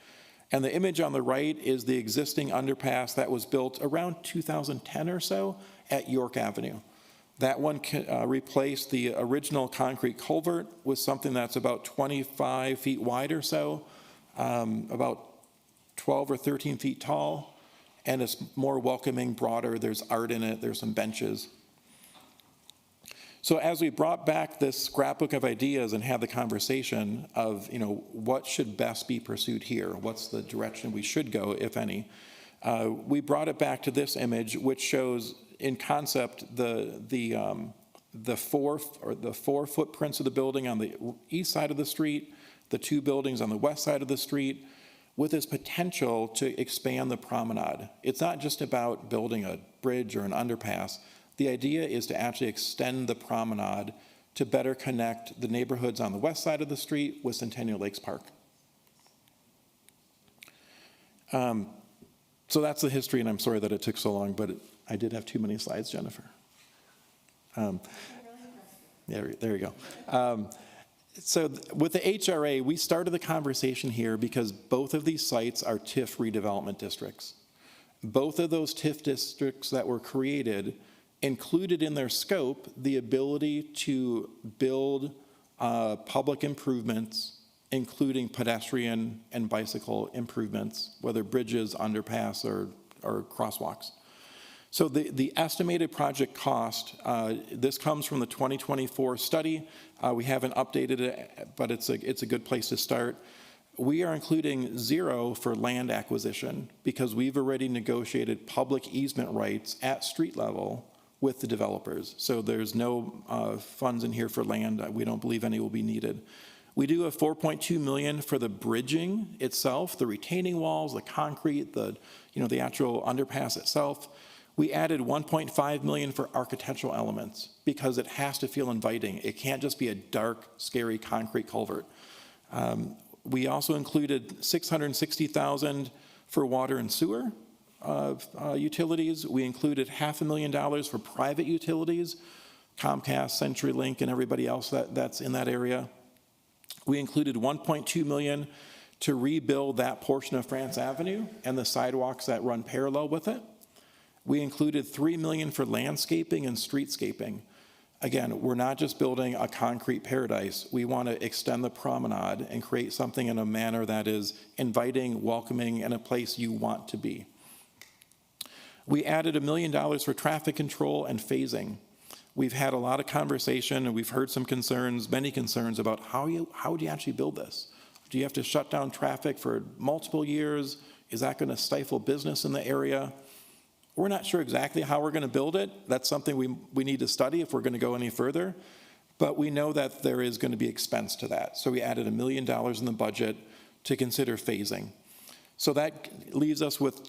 And the image on the right is the existing underpass that was built around 2010 or so at York Avenue. That one replaced the original concrete culvert with something that's about 25 feet wide or so, about 12 or 13 feet tall, and it's more welcoming, broader. There's art in it. There's some benches. So as we brought back this scrapbook of ideas and had the conversation of, what should best be pursued here? What's the direction we should go, if any? We brought it back to this image, which shows, in concept, the four footprints of the building on the east side of the street, the 2 buildings on the west side of the street, with its potential to expand the promenade. It's not just about building a bridge or an underpass. The idea is to actually extend the promenade to better connect the neighborhoods on the west side of the street with Centennial Lakes Park. So that's the history, and I'm sorry that it took so long, but I did have too many slides, Jennifer. There you go. So with the HRA, we started the conversation here because both of these sites are TIF redevelopment districts. Both of those TIF districts that were created included in their scope the ability to build public improvements, including pedestrian and bicycle improvements, whether bridges, underpass, or crosswalks. So the estimated project cost, this comes from the 2024 study. We haven't updated it, but it's a good place to start. We are including 0 for land acquisition because we've already negotiated public easement rights at street level with the developers. So there's no funds in here for land. We don't believe any will be needed. We do have $4.2 million for the bridging itself, the retaining walls, the concrete, the actual underpass itself. We added $1.5 million for architectural elements because it has to feel inviting. It can't just be a dark, scary concrete culvert. We also included $660,000 for water and sewer utilities. We included $500,000 for private utilities, Comcast, CenturyLink, and everybody else that's in that area. We included $1.2 million to rebuild that portion of France Avenue and the sidewalks that run parallel with it. We included $3 million for landscaping and streetscaping. Again, we're not just building a concrete paradise. We want to extend the promenade and create something in a manner that is inviting, welcoming, and a place you want to be. We added $1 million for traffic control and phasing. We've had a lot of conversation, and we've heard some concerns, many concerns, about how would you actually build this? Do you have to shut down traffic for multiple years? Is that going to stifle business in the area? We're not sure exactly how we're going to build it. That's something we need to study if we're going to go any further. But we know that there is going to be expense to that. So we added $1 million in the budget to consider phasing. So that leaves us with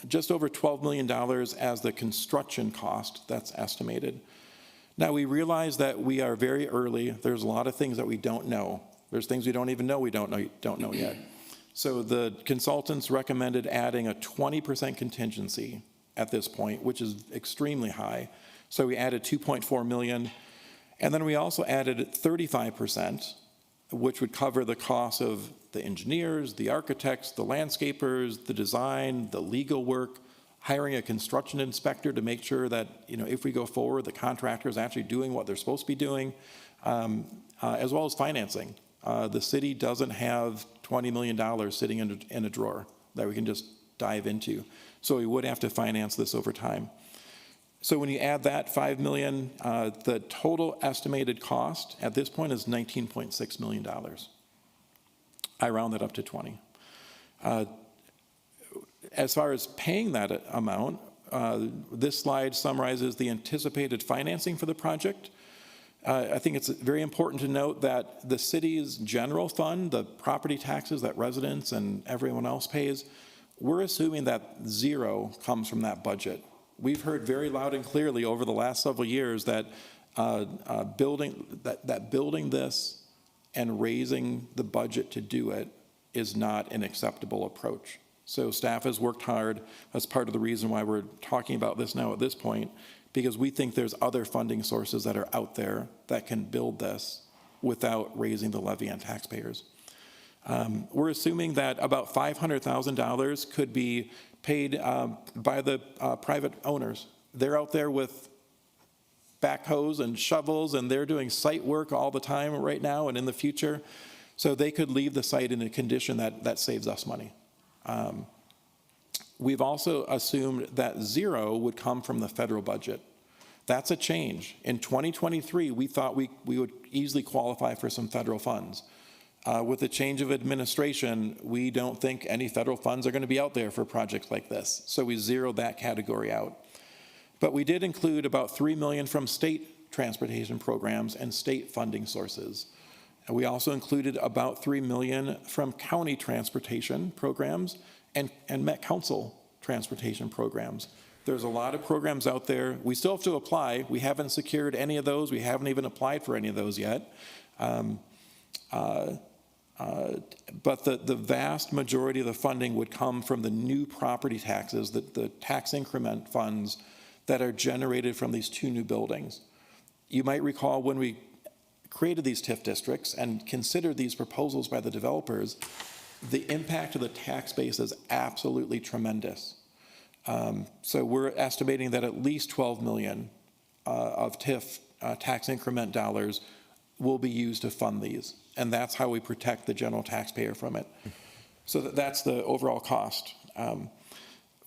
just over $12 million as the construction cost that's estimated. Now, we realize that we are very early. There's a lot of things that we don't know. There's things we don't even know we don't know yet. So the consultants recommended adding a 20% contingency at this point, which is extremely high. So we added $2.4 million. And then we also added 35%, which would cover the cost of the engineers, the architects, the landscapers, the design, the legal work, hiring a construction inspector to make sure that, if we go forward, the contractor is actually doing what they're supposed to be doing, as well as financing. The city doesn't have $20 million sitting in a drawer that we can just dive into. So we would have to finance this over time. So when you add that $5 million, the total estimated cost at this point is $19.6 million. I round that up to 20. As far as paying that amount, this slide summarizes the anticipated financing for the project. I think it's very important to note that the city's general fund, the property taxes that residents and everyone else pays, we're assuming that zero comes from that budget. We've heard very loud and clearly over the last several years that building this and raising the budget to do it is not an acceptable approach. So staff has worked hard. That's part of the reason why we're talking about this now at this point, because we think there's other funding sources that are out there that can build this without raising the levy on taxpayers. We're assuming that about $500,000 could be paid by the private owners. They're out there with backhoes and shovels, and they're doing site work all the time right now and in the future. So they could leave the site in a condition that saves us money. We've also assumed that zero would come from the federal budget. That's a change. In 2023, we thought we would easily qualify for some federal funds. With the change of administration, we don't think any federal funds are going to be out there for projects like this. So we zeroed that category out. But we did include about $3 million from state transportation programs and state funding sources. And we also included about $3 million from county transportation programs and Met Council transportation programs. There's a lot of programs out there. We still have to apply. We haven't secured any of those. We haven't even applied for any of those yet. But the vast majority of the funding would come from the new property taxes, the tax increment funds that are generated from these two new buildings. You might recall when we created these TIF districts and considered these proposals by the developers, the impact of the tax base is absolutely tremendous. So we're estimating that at least $12 million of TIF tax increment dollars will be used to fund these. And that's how we protect the general taxpayer from it. So that's the overall cost.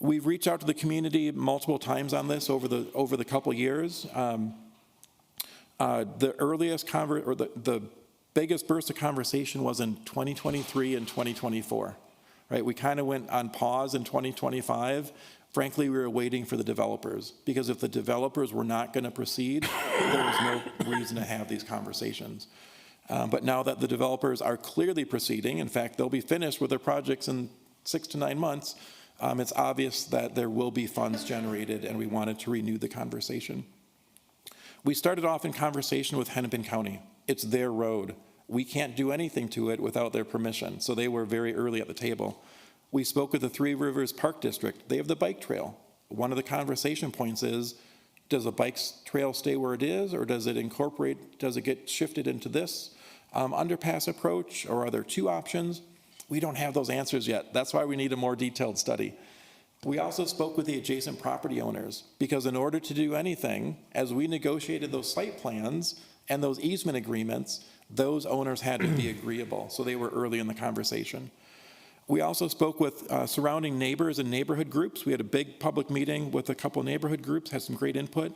We've reached out to the community multiple times on this over the couple years. The earliest the biggest burst of conversation was in 2023 and 2024, right? We kind of went on pause in 2025. Frankly, we were waiting for the developers, because if the developers were not going to proceed, there was no reason to have these conversations. But now that the developers are clearly proceeding, in fact, they'll be finished with their projects in 6 to 9 months, it's obvious that there will be funds generated, and we wanted to renew the conversation. We started off in conversation with Hennepin County. It's their road. We can't do anything to it without their permission, so they were very early at the table. We spoke with the Three Rivers Park District. They have the bike trail. One of the conversation points is, does the bike trail stay where it is, or does it get shifted into this underpass approach, or are there two options? We don't have those answers yet. That's why we need a more detailed study. We also spoke with the adjacent property owners, because in order to do anything, as we negotiated those site plans and those easement agreements, those owners had to be agreeable, so they were early in the conversation. We also spoke with surrounding neighbors and neighborhood groups. We had a big public meeting with a couple neighborhood groups, had some great input.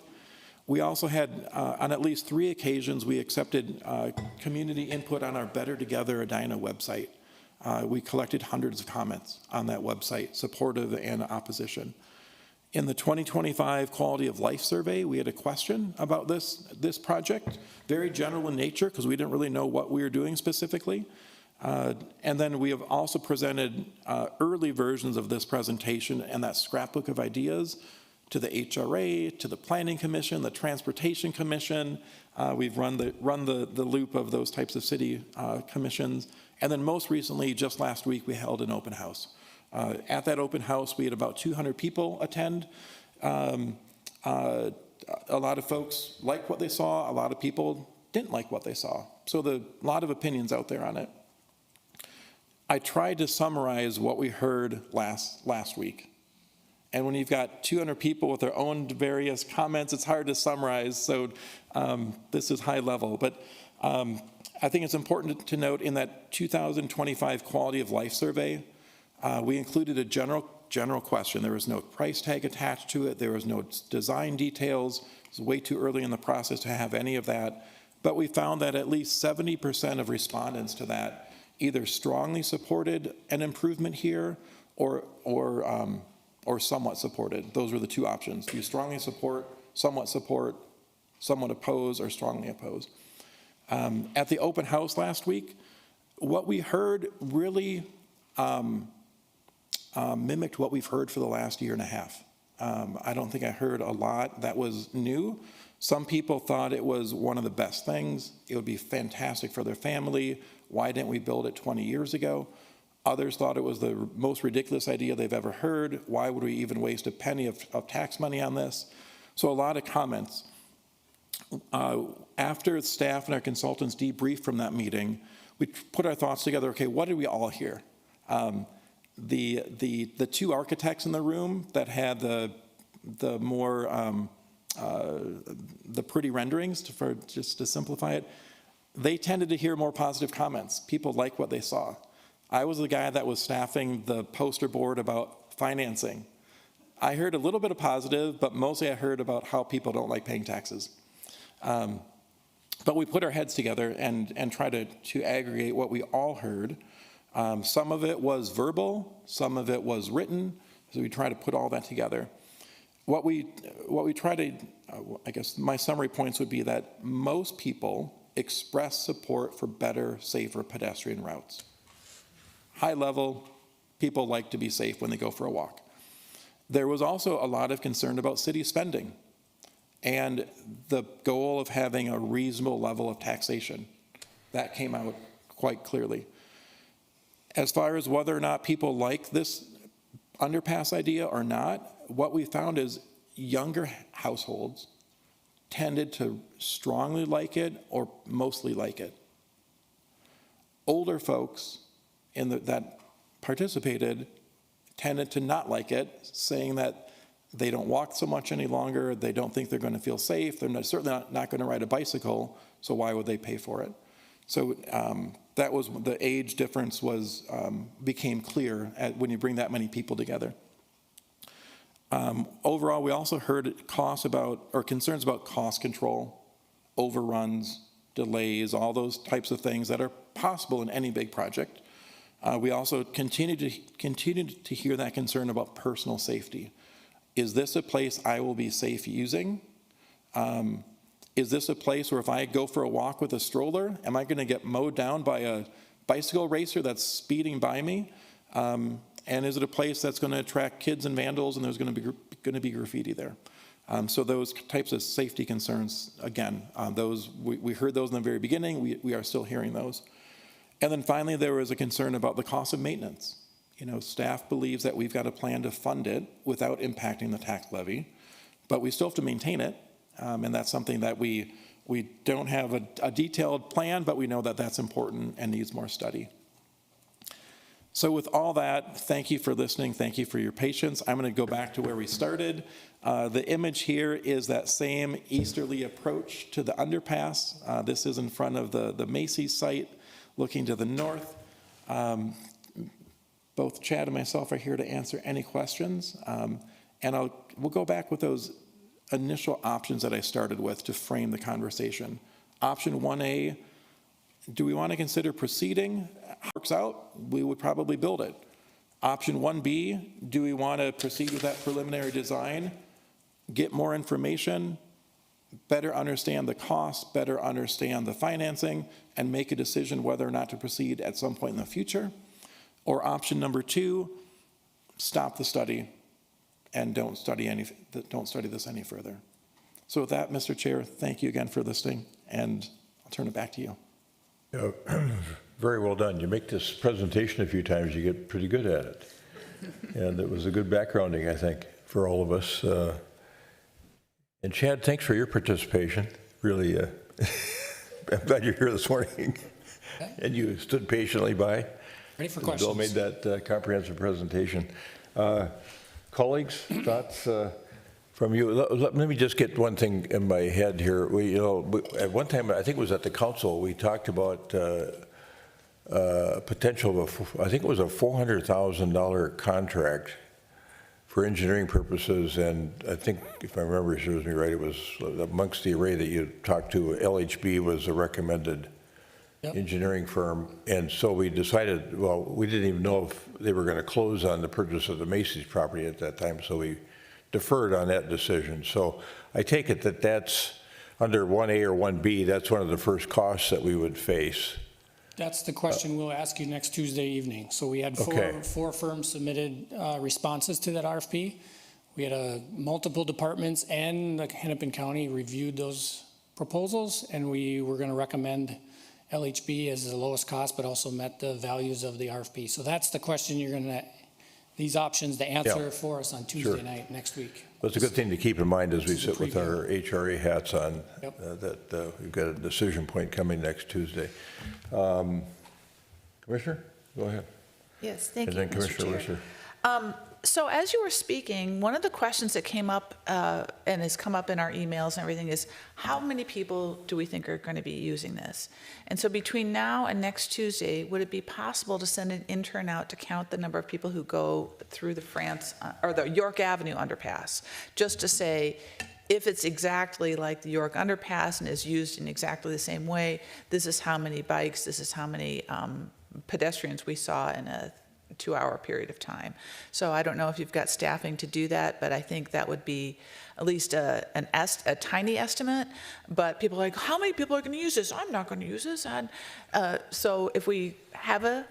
We also had, on at least 3 occasions, we accepted community input on our Better Together Edina website. We collected hundreds of comments on that website, supportive and opposition. In the 2025 Quality of Life Survey, we had a question about this project, very general in nature because we didn't really know what we were doing specifically. And then we have also presented early versions of this presentation and that scrapbook of ideas to the HRA, to the Planning Commission, the Transportation Commission. We've run the loop of those types of city commissions. And then most recently, just last week, we held an open house. At that open house, we had about 200 people attend. A lot of folks liked what they saw. A lot of people didn't like what they saw. So a lot of opinions out there on it. I tried to summarize what we heard last week. And when you've got 200 people with their own various comments, it's hard to summarize. So this is high level. But I think it's important to note in that 2025 Quality of Life Survey, we included a general question. There was no price tag attached to it. There was no design details. It was way too early in the process to have any of that. But we found that at least 70% of respondents to that either strongly supported an improvement here or somewhat supported. Those were the two options. Do you strongly support, somewhat oppose, or strongly oppose? At the open house last week, what we heard really mimicked what we've heard for the last year and a half. I don't think I heard a lot that was new. Some people thought it was one of the best things. It would be fantastic for their family. Why didn't we build it 20 years ago? Others thought it was the most ridiculous idea they've ever heard. Why would we even waste a penny of tax money on this? So a lot of comments. After staff and our consultants debriefed from that meeting, we put our thoughts together. Okay, what did we all hear? The two architects in the room that had the pretty renderings, just to simplify it, they tended to hear more positive comments. People like what they saw. I was the guy that was staffing the poster board about financing. I heard a little bit of positive, but mostly I heard about how people don't like paying taxes. But we put our heads together and try to aggregate what we all heard. Some of it was verbal, some of it was written, so we try to put all that together. What we try to, I guess my summary points would be that most people express support for better, safer pedestrian routes. High level, people like to be safe when they go for a walk. There was also a lot of concern about city spending and the goal of having a reasonable level of taxation. That came out quite clearly. As far as whether or not people like this underpass idea or not, what we found is younger households tended to strongly like it or mostly like it. Older folks that participated tended to not like it, saying that they don't walk so much any longer, they don't think they're going to feel safe, they're certainly not going to ride a bicycle, so why would they pay for it? So that was the age difference became clear when you bring that many people together. Overall, we also heard concerns about cost control, overruns, delays, all those types of things that are possible in any big project. We also continued to hear that concern about personal safety. Is this a place I will be safe using? Is this a place where if I go for a walk with a stroller, am I going to get mowed down by a bicycle racer that's speeding by me? And is it a place that's going to attract kids and vandals and there's going to be graffiti there? So those types of safety concerns, again, we heard those in the very beginning. We are still hearing those. And then finally, there was a concern about the cost of maintenance. Staff believes that we've got a plan to fund it without impacting the tax levy, but we still have to maintain it. And that's something that we don't have a detailed plan, but we know that that's important and needs more study. So with all that, thank you for listening. Thank you for your patience. I'm going to go back to where we started. The image here is that same easterly approach to the underpass. This is in front of the Macy's site, looking to the north. Both Chad and myself are here to answer any questions. And we'll go back with those initial options that I started with to frame the conversation. Option 1A, do we want to consider proceeding? works out, we would probably build it. Option 1B, do we want to proceed with that preliminary design, get more information, better understand the costs, better understand the financing, and make a decision whether or not to proceed at some point in the future? Or option number 2, stop the study and don't study this any further. So with that, Mr. Chair, thank you again for listening, and I'll turn it back to you. Very well done. You make this presentation a few times, you get pretty good at it. And it was a good backgrounding, I think, for all of us. And Chad, thanks for your participation. Really, I'm glad you're here this morning. And you stood patiently by. Ready for questions. Bill made that comprehensive presentation. Colleagues, thoughts from you? Let me just get one thing in my head here. At one time, I think it was at the council, we talked about potential of, I think it was a $400,000 contract for engineering purposes, and I think, if my memory serves me right, it was amongst the array that you talked to, LHB was a recommended engineering firm, and so we decided, well, we didn't even know if they were going to close on the purchase of the Macy's property at that time, so we deferred on that decision. So I take it that that's under 1A or 1B, that's one of the first costs that we would face. That's the question we'll ask you next Tuesday evening. So we had four firms submitted responses to that RFP. We had multiple departments and the Hennepin County reviewed those proposals, and we were going to recommend LHB as the lowest cost, but also met the values of the RFP. So that's the question you're going to, these options to answer for us on Tuesday night next week. Well, it's a good thing to keep in mind as we sit with our HRA hats on, that we've got a decision point coming next Tuesday. Commissioner, go ahead. Yes, thank you, And then Mr. Commissioner Chair. Wisser. So as you were speaking, one of the questions that came up and has come up in our emails and everything is, how many people do we think are going to be using this? And so between now and next Tuesday, would it be possible to send an intern out to count the number of people who go through the or the York Avenue underpass, just to say, if it's exactly like the York underpass and is used in exactly the same way, this is how many bikes, this is how many pedestrians we saw in a 2-hour period of time. So I don't know if you've got staffing to do that, but I think that would be at least a tiny estimate. But people are like, how many people are going to use this? I'm not going to use this. And so if we have an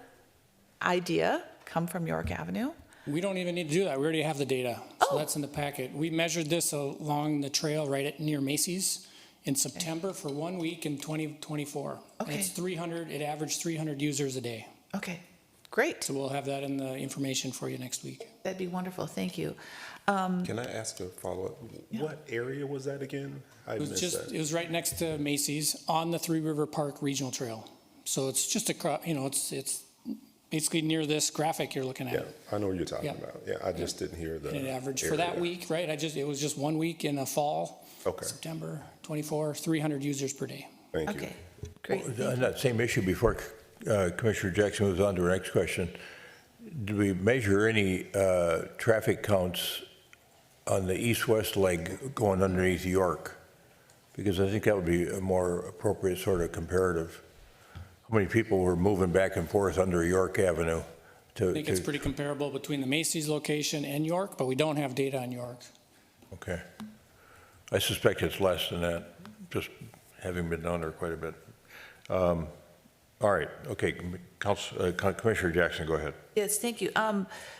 idea, come from York Avenue. We don't even need to do that. We already have the data. So that's in the packet. We measured this along the trail right near Macy's in September for 1 week in 2024. Okay. And it's 300, it averaged 300 users a day. Okay, great. So we'll have that in the information for you next week. That'd be wonderful. Thank you. Can I ask a follow-up? What area was that again? I missed that. It was right next to Macy's on the Three River Park Regional Trail. So it's just it's basically near this graphic you're looking at. Yeah, I know what you're talking about. Yeah, I just didn't hear the And it averaged area. for that week, right? It was just 1 week in the fall. Okay. September 24, 300 users per day. Thank you. Okay, great. On that same issue, before Commissioner Jackson moves on to our next question, do we measure any traffic counts on the east-west leg going underneath York? Because I think that would be a more appropriate sort of comparative. How many people were moving back and forth under York Avenue? I think it's pretty comparable between the Macy's location and York, but we don't have data on York. Okay. I suspect it's less than that, just having been down there quite a bit. All right, okay, Commissioner Jackson, go ahead. Yes, thank you.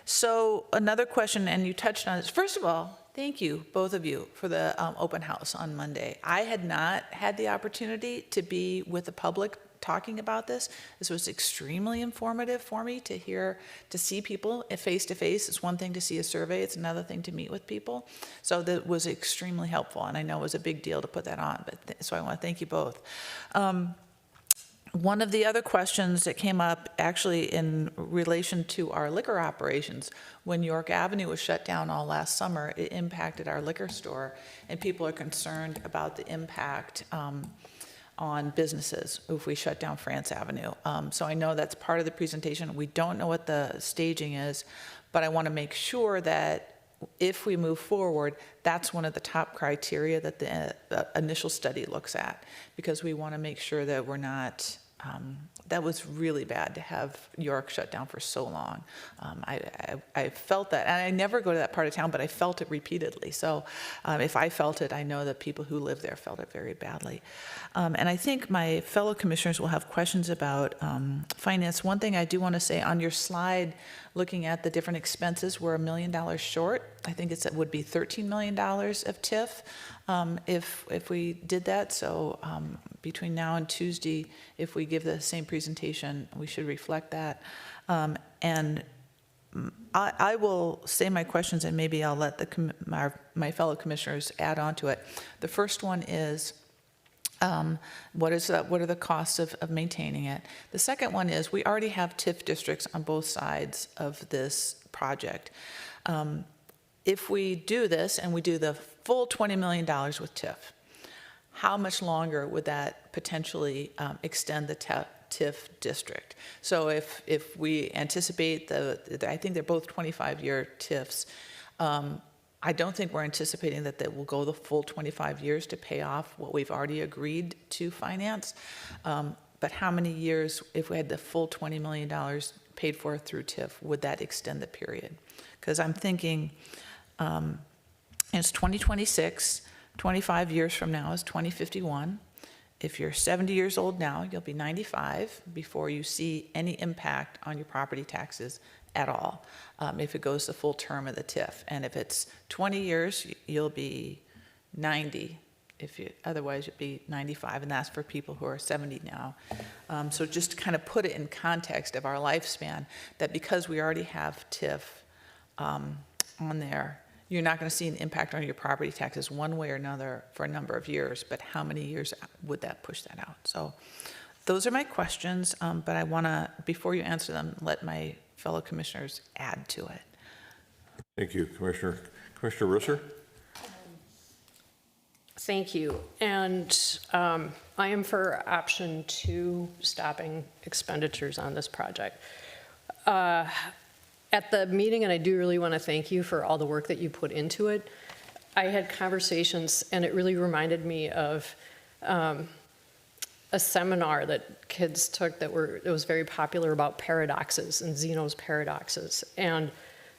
So another question, and you touched on this. First of all, thank you, both of you, for the open house on Monday. I had not had the opportunity to be with the public talking about this. This was extremely informative for me to see people face to face. It's one thing to see a survey, it's another thing to meet with people. So that was extremely helpful, and I know it was a big deal to put that on, but so I want to thank you both. One of the other questions that came up actually in relation to our liquor operations, when York Avenue was shut down all last summer, it impacted our liquor store, and people are concerned about the impact on businesses if we shut down France Avenue. So I know that's part of the presentation. We don't know what the staging is, but I want to make sure that if we move forward, that's one of the top criteria that the initial study looks at, because we want to make sure that we're not That was really bad to have York shut down for so long. I felt that, and I never go to that part of town, but I felt it repeatedly. So if I felt it, I know that people who live there felt it very badly. And I think my fellow commissioners will have questions about finance. One thing I do want to say on your slide, looking at the different expenses, we're $1 million short. I think it would be $13 million of TIF if we did that. So between now and Tuesday, if we give the same presentation, we should reflect that. And I will say my questions, and maybe I'll let my fellow commissioners add on to it. The first one is, what are the costs of maintaining it? The second one is, we already have TIF districts on both sides of this project. If we do this and we do the full $20 million with TIF, how much longer would that potentially extend the TIF district? So if we anticipate I think they're both 25-year TIFs, I don't think we're anticipating that they will go the full 25 years to pay off what we've already agreed to finance. But how many years, if we had the full $20 million paid for through TIF, would that extend the period? Because I'm thinking it's 2026, 25 years from now is 2051. If you're 70 years old now, you'll be 95 before you see any impact on your property taxes at all, if it goes the full term of the TIF. And if it's 20 years, you'll be 90. Otherwise, you'd be 95, and that's for people who are 70 now. So just to kind of put it in context of our lifespan, that because we already have TIF on there, you're not going to see an impact on your property taxes one way or another for a number of years, but how many years would that push that out? So those are my questions, but I want to, before you answer them, let my fellow commissioners add to it. Thank you, Commissioner. Commissioner Risser? Thank you. And I am for option 2, stopping expenditures on this project. At the meeting, and I do really want to thank you for all the work that you put into it, I had conversations, and it really reminded me of a seminar that kids took that was very popular about paradoxes and Zeno's paradoxes. And,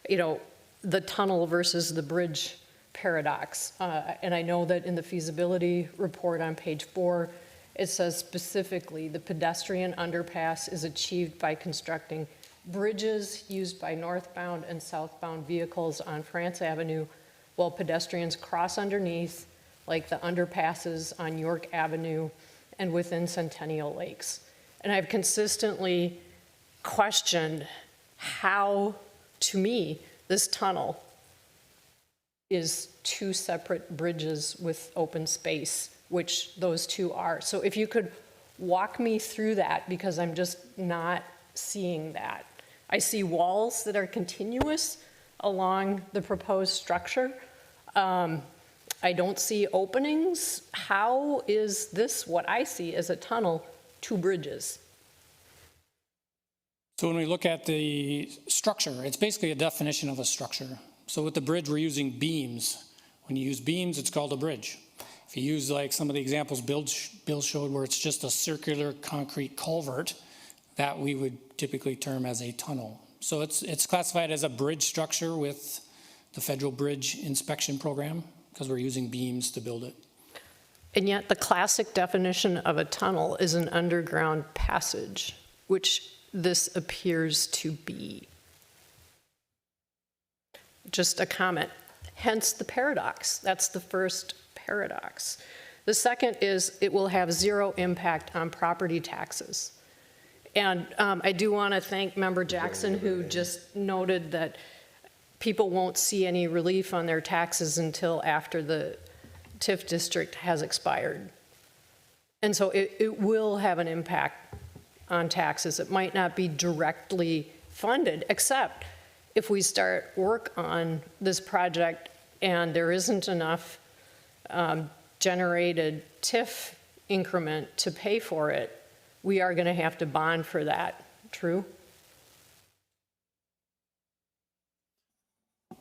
you know, the tunnel versus the bridge paradox. And I know that in the feasibility report on page 4, it says specifically the pedestrian underpass is achieved by constructing bridges used by northbound and southbound vehicles on France Avenue, while pedestrians cross underneath, like the underpasses on York Avenue and within Centennial Lakes. And I've consistently questioned how, to me, this tunnel is 2 separate bridges with open space, which those 2 are. So if you could walk me through that, because I'm just not seeing that. I see walls that are continuous along the proposed structure. I don't see openings. How is this what I see as a tunnel, 2 bridges? So when we look at the structure, it's basically a definition of a structure. So with the bridge, we're using beams. When you use beams, it's called a bridge. If you use like some of the examples Bill showed where it's just a circular concrete culvert, that we would typically term as a tunnel. So it's classified as a bridge structure with the Federal Bridge Inspection Program because we're using beams to build it. And yet the classic definition of a tunnel is an underground passage, which this appears to be. Just a comment, hence the paradox. That's the first paradox. The second is it will have 0 impact on property taxes. And I do want to thank Member Jackson, who just noted that people won't see any relief on their taxes until after the TIF district has expired. And so it will have an impact on taxes. It might not be directly funded, except if we start work on this project and there isn't enough generated TIF increment to pay for it, we are going to have to bond for that. True?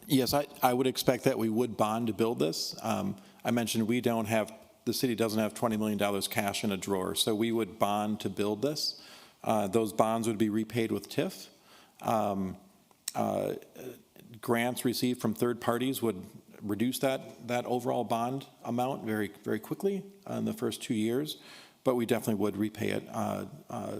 Yes, I would expect that we would bond to build this. I mentioned we don't have the city doesn't have $20 million cash in a drawer, so we would bond to build this. Those bonds would be repaid with TIF. Grants received from third parties would reduce that overall bond amount very, very quickly in the first 2 years, but we definitely would repay it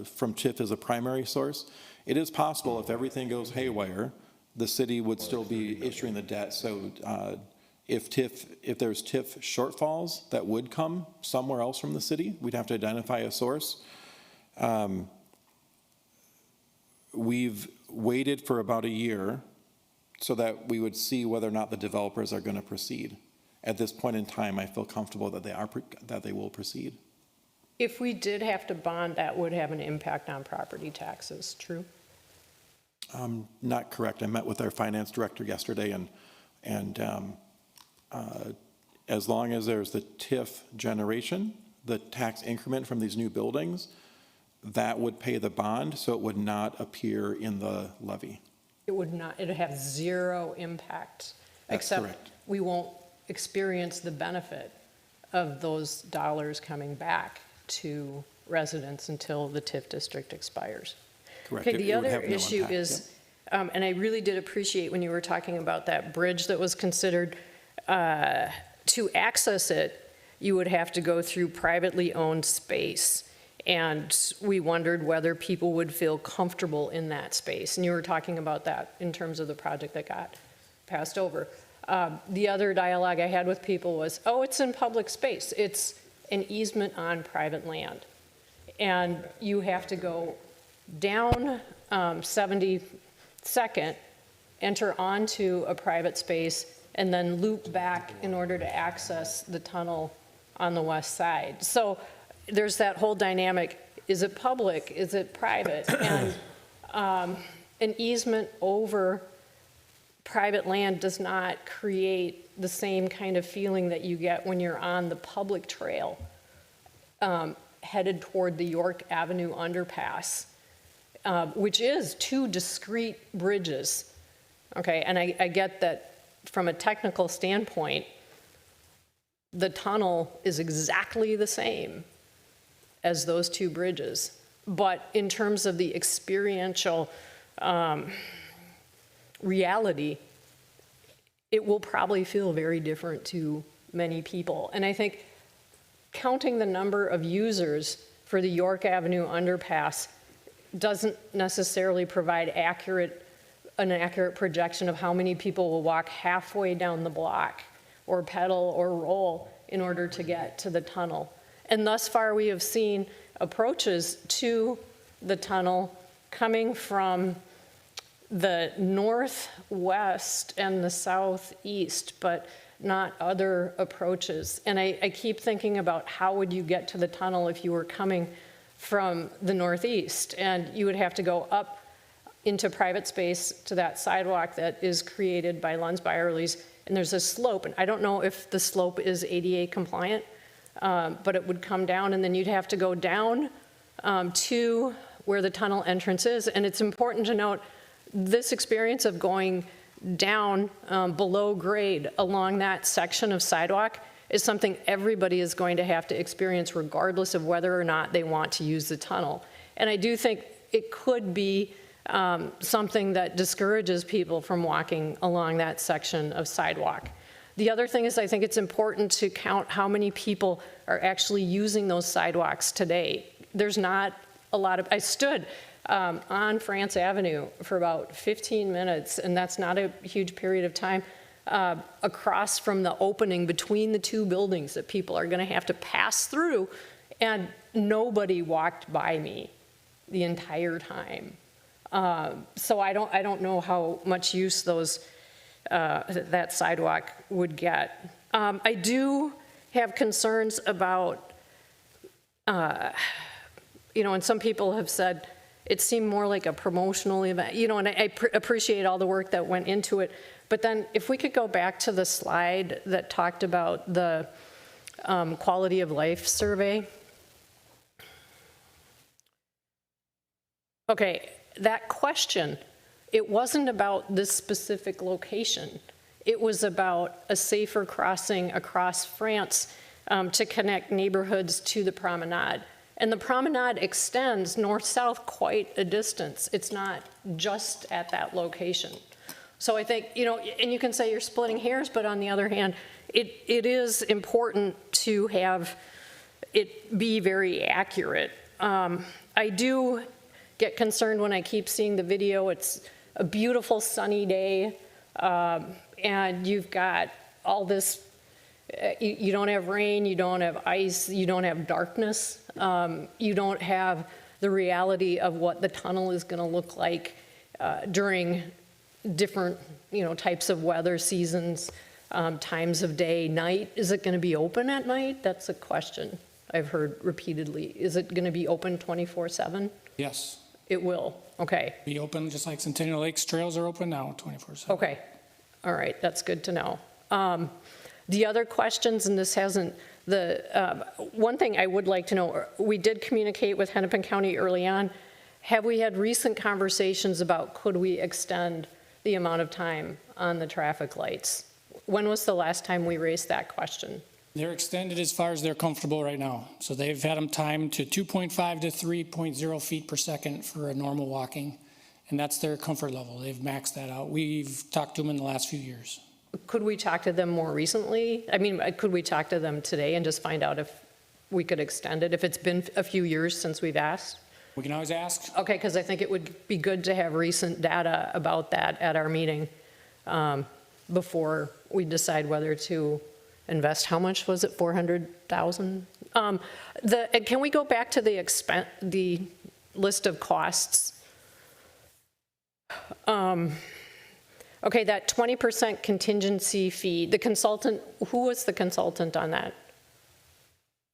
from TIF as a primary source. It is possible if everything goes haywire, the city would still be issuing the debt. So if there's TIF shortfalls that would come somewhere else from the city, we'd have to identify a source. We've waited for about a year so that we would see whether or not the developers are going to proceed. At this point in time, I feel comfortable that they will proceed. If we did have to bond, that would have an impact on property taxes, true? Not correct. I met with our finance director yesterday, and as long as there's the TIF generation, the tax increment from these new buildings, that would pay the bond, so it would not appear in the levy. It would not, it would have zero impact. That's except correct. We won't experience the benefit of those dollars coming back to residents until the TIF district expires. Correct. Okay, It the would other have no issue impact, is, and I really did appreciate when you were talking about that bridge that was considered, to access it, you would have to go through privately owned space. And we wondered whether people would feel comfortable in that space. And you were talking about that in terms of the project that got passed over. The other dialogue I had with people was, oh, it's in public space. It's an easement on private land. And you have to go down 72nd, enter onto a private space, and then loop back in order to access the tunnel on the west side. So there's that whole dynamic. Is it public? Is it private? And an easement over private land does not create the same kind of feeling that you get when you're on the public trail headed toward the York Avenue underpass, which is two discrete bridges. Okay, and I get that from a technical standpoint, the tunnel is exactly the same as those two bridges. But in terms of the experiential reality, it will probably feel very different to many people. And I think counting the number of users for the York Avenue underpass doesn't necessarily provide an accurate projection of how many people will walk halfway down the block or pedal or roll in order to get to the tunnel. And thus far, we have seen approaches to the tunnel coming from the northwest and the southeast, but not other approaches. And I keep thinking about how would you get to the tunnel if you were coming from the northeast, and you would have to go up into private space to that sidewalk that is created by Lunds Byerly's, and there's a slope, and I don't know if the slope is ADA compliant, but it would come down, and then you'd have to go down to where the tunnel entrance is. And it's important to note this experience of going down below grade along that section of sidewalk is something everybody is going to have to experience regardless of whether or not they want to use the tunnel. And I do think it could be something that discourages people from walking along that section of sidewalk. The other thing is I think it's important to count how many people are actually using those sidewalks today. There's not a lot of, I stood on France Avenue for about 15 minutes, and that's not a huge period of time, across from the opening between the two buildings that people are gonna have to pass through, and nobody walked by me the entire time. So I don't know how much use that sidewalk would get. I do have concerns about, and some people have said it seemed more like a promotional event, and I appreciate all the work that went into it. But then if we could go back to the slide that talked about the quality of life survey. Okay, that question, it wasn't about this specific location. It was about a safer crossing across France to connect neighborhoods to the promenade. And the promenade extends north-south quite a distance. It's not just at that location. So I think, and you can say you're splitting hairs, but on the other hand, it is important to have it be very accurate. I do get concerned when I keep seeing the video. It's a beautiful sunny day, and you've got all this, you don't have rain, you don't have ice, you don't have darkness, you don't have the reality of what the tunnel is going to look like during different, types of weather seasons, times of day, night. Is it going to be open at night? That's a question I've heard repeatedly. Is it going to be open 24/7? Yes, It will. Okay. be open, just like Centennial Lakes trails are open now, 24/7. Okay. All right. That's good to know. The other questions, and this hasn't, one thing I would like to know, we did communicate with Hennepin County early on. Have we had recent conversations about could we extend the amount of time on the traffic lights? When was the last time we raised that question? They're extended as far as they're comfortable right now. So they've had them timed to 2.5 to 3.0 feet per second for a normal walking, and that's their comfort level. They've maxed that out. We've talked to them in the last few years. Could we talk to them more recently? I mean, could we talk to them today and just find out if we could extend it, if it's been a few years since we've asked? We can always ask. Okay, because I think it would be good to have recent data about that at our meeting before we decide whether to invest. How much was it? 400,000? Can we go back to the list of costs? Okay, that 20% contingency fee, the consultant, who was the consultant on that?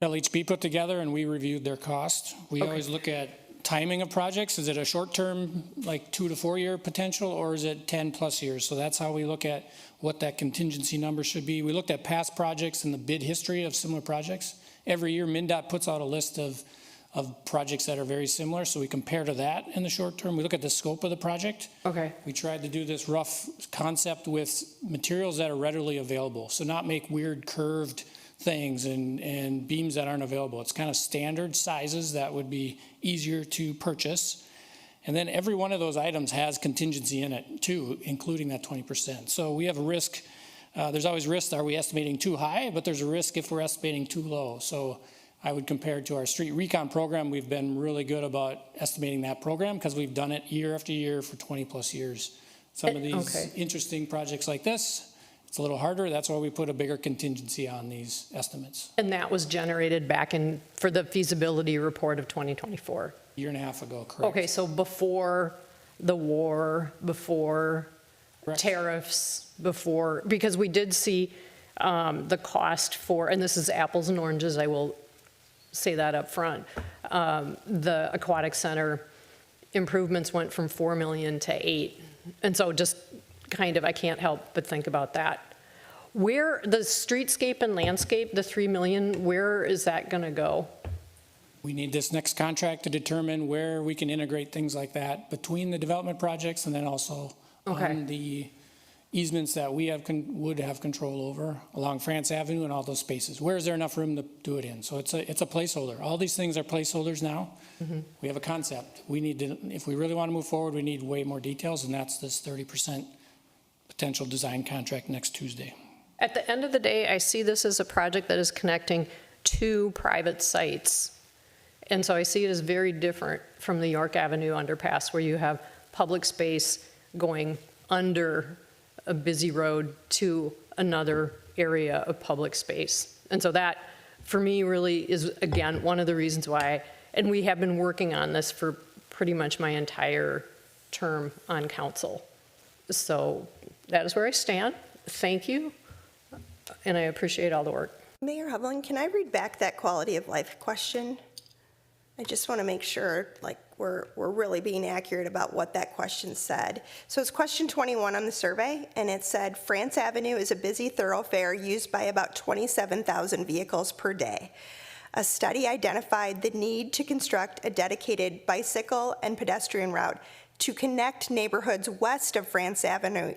LHB put together, and we reviewed their cost. We always look at timing of projects. Is it a short-term, like 2 to 4 year potential, or is it 10 plus years? So that's how we look at what that contingency number should be. We looked at past projects and the bid history of similar projects. Every year, MnDOT puts out a list of projects that are very similar, so we compare to that in the short term. We look at the scope of the project. Okay. We tried to do this rough concept with materials that are readily available, so not make weird curved things and beams that aren't available. It's kind of standard sizes that would be easier to purchase. And then every one of those items has contingency in it too, including that 20%. So we have a risk. There's always risk. Are we estimating too high? But there's a risk if we're estimating too low. So I would compare it to our street recon program. We've been really good about estimating that program because we've done it year after year for 20 plus years. Some of these interesting projects like this, it's a little harder. That's why we put a bigger contingency on these estimates. And that was generated back for the feasibility report of 2024? Year and a half ago, correct. Okay, so before the war, before tariffs, because we did see the cost for, and this is apples and oranges, I will say that up front, the aquatic center improvements went from 4 million to 8. And so just kind of, I can't help but think about that. Where, the streetscape and landscape, the 3 million, where is that gonna go? We need this next contract to determine where we can integrate things like that between the development projects and then also on the easements that we would have control over along France Avenue and all those spaces. Where is there enough room to do it in? So it's a placeholder. All these things are placeholders now. We have a concept. We need to, if we really want to move forward, we need way more details, and that's this 30% potential design contract next Tuesday. At the end of the day, I see this as a project that is connecting two private sites. And so I see it as very different from the York Avenue underpass, where you have public space going under a busy road to another area of public space. And so that, for me, really is, again, one of the reasons why, and we have been working on this for pretty much my entire term on council. So that is where I stand. Thank you, and I appreciate all the work. Mayor Hovland, can I read back that quality of life question? I just want to make sure, like, we're really being accurate about what that question said. So it's question 21 on the survey, and it said, France Avenue is a busy thoroughfare used by about 27,000 vehicles per day. A study identified the need to construct a dedicated bicycle and pedestrian route to connect neighborhoods west of France Avenue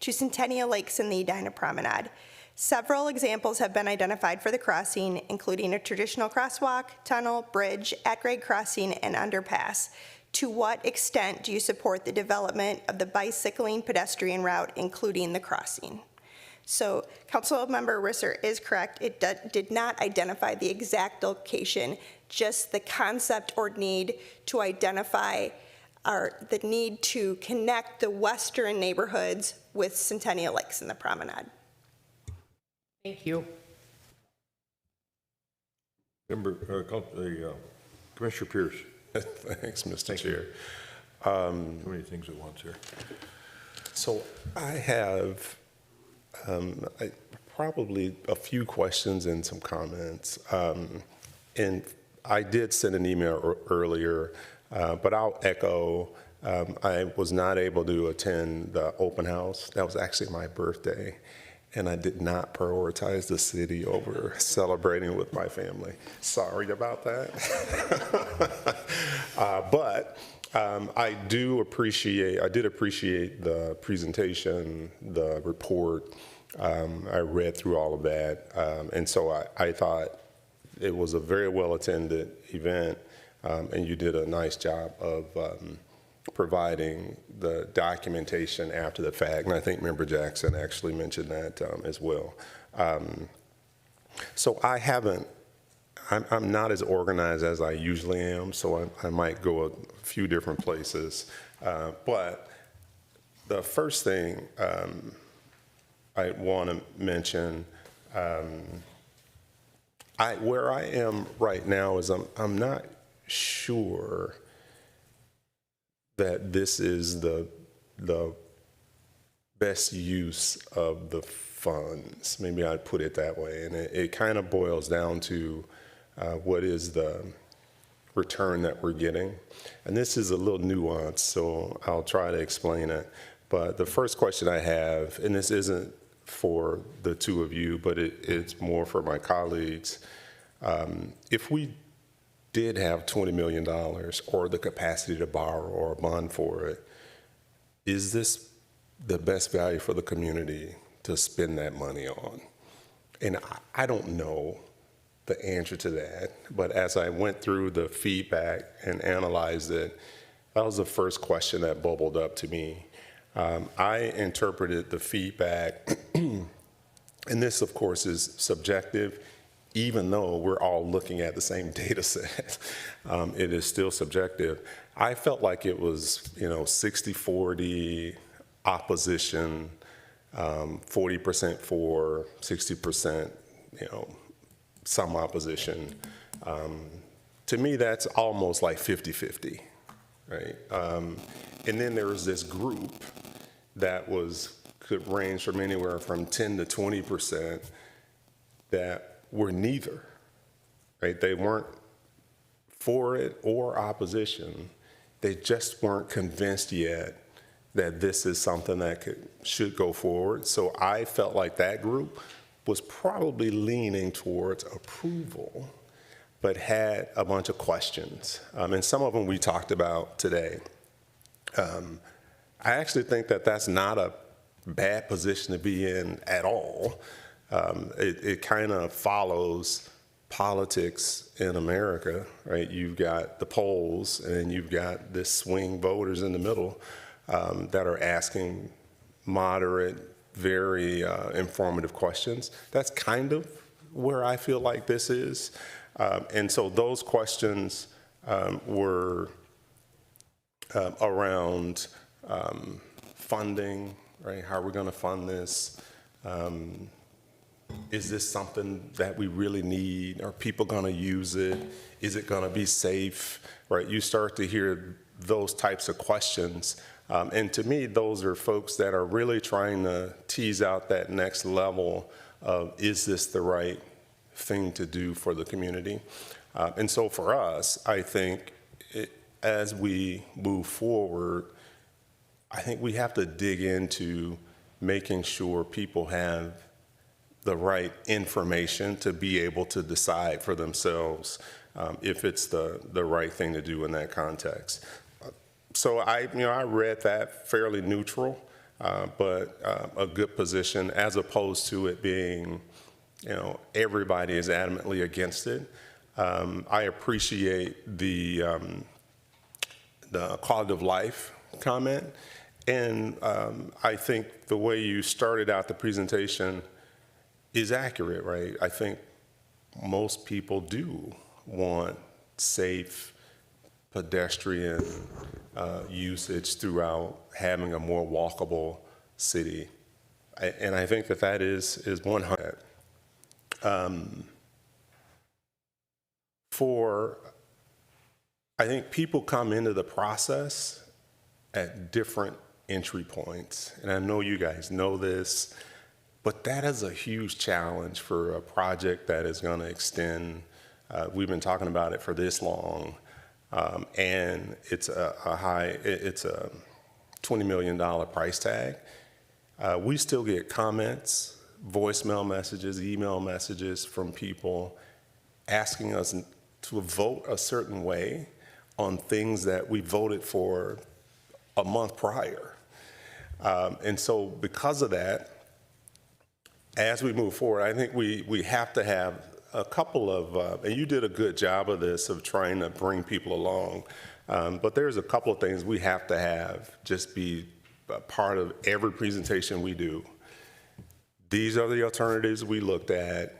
to Centennial Lakes and the Edina Promenade. Several examples have been identified for the crossing, including a traditional crosswalk, tunnel, bridge, at-grade crossing, and underpass. To what extent do you support the development of the bicycling pedestrian route, including the crossing? So Councilmember Risser is correct. It did not identify the exact location, just the concept or need to identify the need to connect the western neighborhoods with Centennial Lakes and the promenade. Thank you. Commissioner Pierce. Thanks, Mr. Chair. Too many things at once here. So I have probably a few questions and some comments. And I did send an email earlier, but I'll echo. I was not able to attend the open house. That was actually my birthday, and I did not prioritize the city over celebrating with my family. Sorry about that. But I did appreciate the presentation, the report. I read through all of that. And so I thought it was a very well-attended event, and you did a nice job of providing the documentation after the fact. And I think Member Jackson actually mentioned that as well. So I'm not as organized as I usually am, so I might go a few different places. But the first thing I want to mention, where I am right now is I'm not sure that this is the best use of the funds. Maybe I'd put it that way. And it kind of boils down to what is the return that we're getting. And this is a little nuanced, so I'll try to explain it. But the first question I have, and this isn't for the two of you, but it's more for my colleagues. If we did have $20 million or the capacity to borrow or a bond for it, is this the best value for the community to spend that money on? And I don't know the answer to that, but as I went through the feedback and analyzed it, that was the first question that bubbled up to me. I interpreted the feedback, and this of course is subjective, even though we're all looking at the same data set. It is still subjective. I felt like it was, 60-40 opposition, 40% for, 60%, some opposition. To me, that's almost like 50-50, right? And then there was this group that could range from anywhere from 10 to 20% that were neither, right? They weren't for it or opposition. They just weren't convinced yet that this is something that should go forward. So I felt like that group was probably leaning towards approval, but had a bunch of questions. And some of them we talked about today. I actually think that that's not a bad position to be in at all. It kind of follows politics in America, right? You've got the polls and you've got this swing voters in the middle that are asking moderate, very informative questions. That's kind of where I feel like this is. And so those questions were around funding, right? How are we going to fund this? Is this something that we really need? Are people going to use it? Is it going to be safe? Right? You start to hear those types of questions. And to me, those are folks that are really trying to tease out that next level of, is this the right thing to do for the community? And so for us, I think as we move forward, I think we have to dig into making sure people have the right information to be able to decide for themselves if it's the right thing to do in that context. So I read that fairly neutral. but a good position as opposed to it being, everybody is adamantly against it. I appreciate the quality of life comment, and I think the way you started out the presentation is accurate, right? I think most people do want safe pedestrian usage throughout having a more walkable city. And I think that is 100. I think people come into the process at different entry points. And I know you guys know this, but that is a huge challenge for a project that is going to extend. We've been talking about it for this long, and it's it's a $20 million price tag. We still get comments, voicemail messages, email messages from people asking us to vote a certain way on things that we voted for a month prior. And so because of that, as we move forward, I think we have to have a couple of, and you did a good job of this, of trying to bring people along, but there's a couple of things we have to have just be a part of every presentation we do. These are the alternatives we looked at,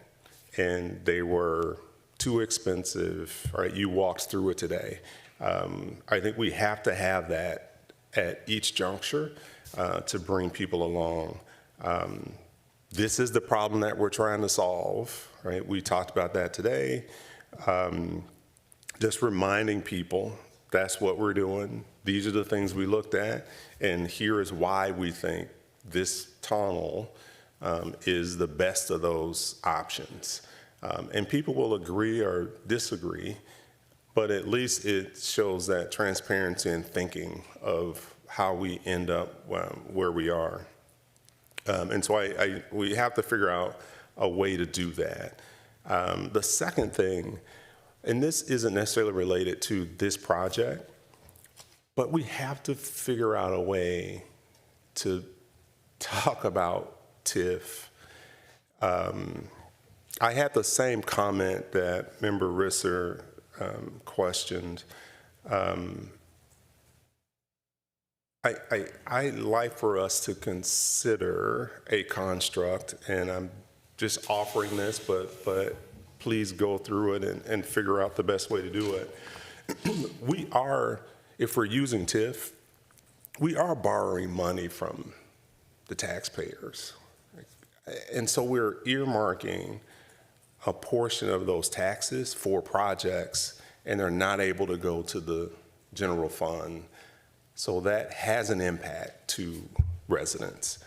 and they were too expensive, right? You walked through it today. I think we have to have that at each juncture to bring people along. This is the problem that we're trying to solve, right? We talked about that today. Just reminding people that's what we're doing. These are the things we looked at, and here is why we think this tunnel is the best of those options. And people will agree or disagree, but at least it shows that transparency and thinking of how we end up where we are. And so we have to figure out a way to do that. The second thing, and this isn't necessarily related to this project, but we have to figure out a way to talk about TIF. I had the same comment that Member Risser questioned. I like for us to consider a construct, and I'm just offering this, but please go through it and figure out the best way to do it. We are, if we're using TIF, we are borrowing money from the taxpayers. And so we're earmarking a portion of those taxes for projects, and they're not able to go to the general fund. So that has an impact to residents.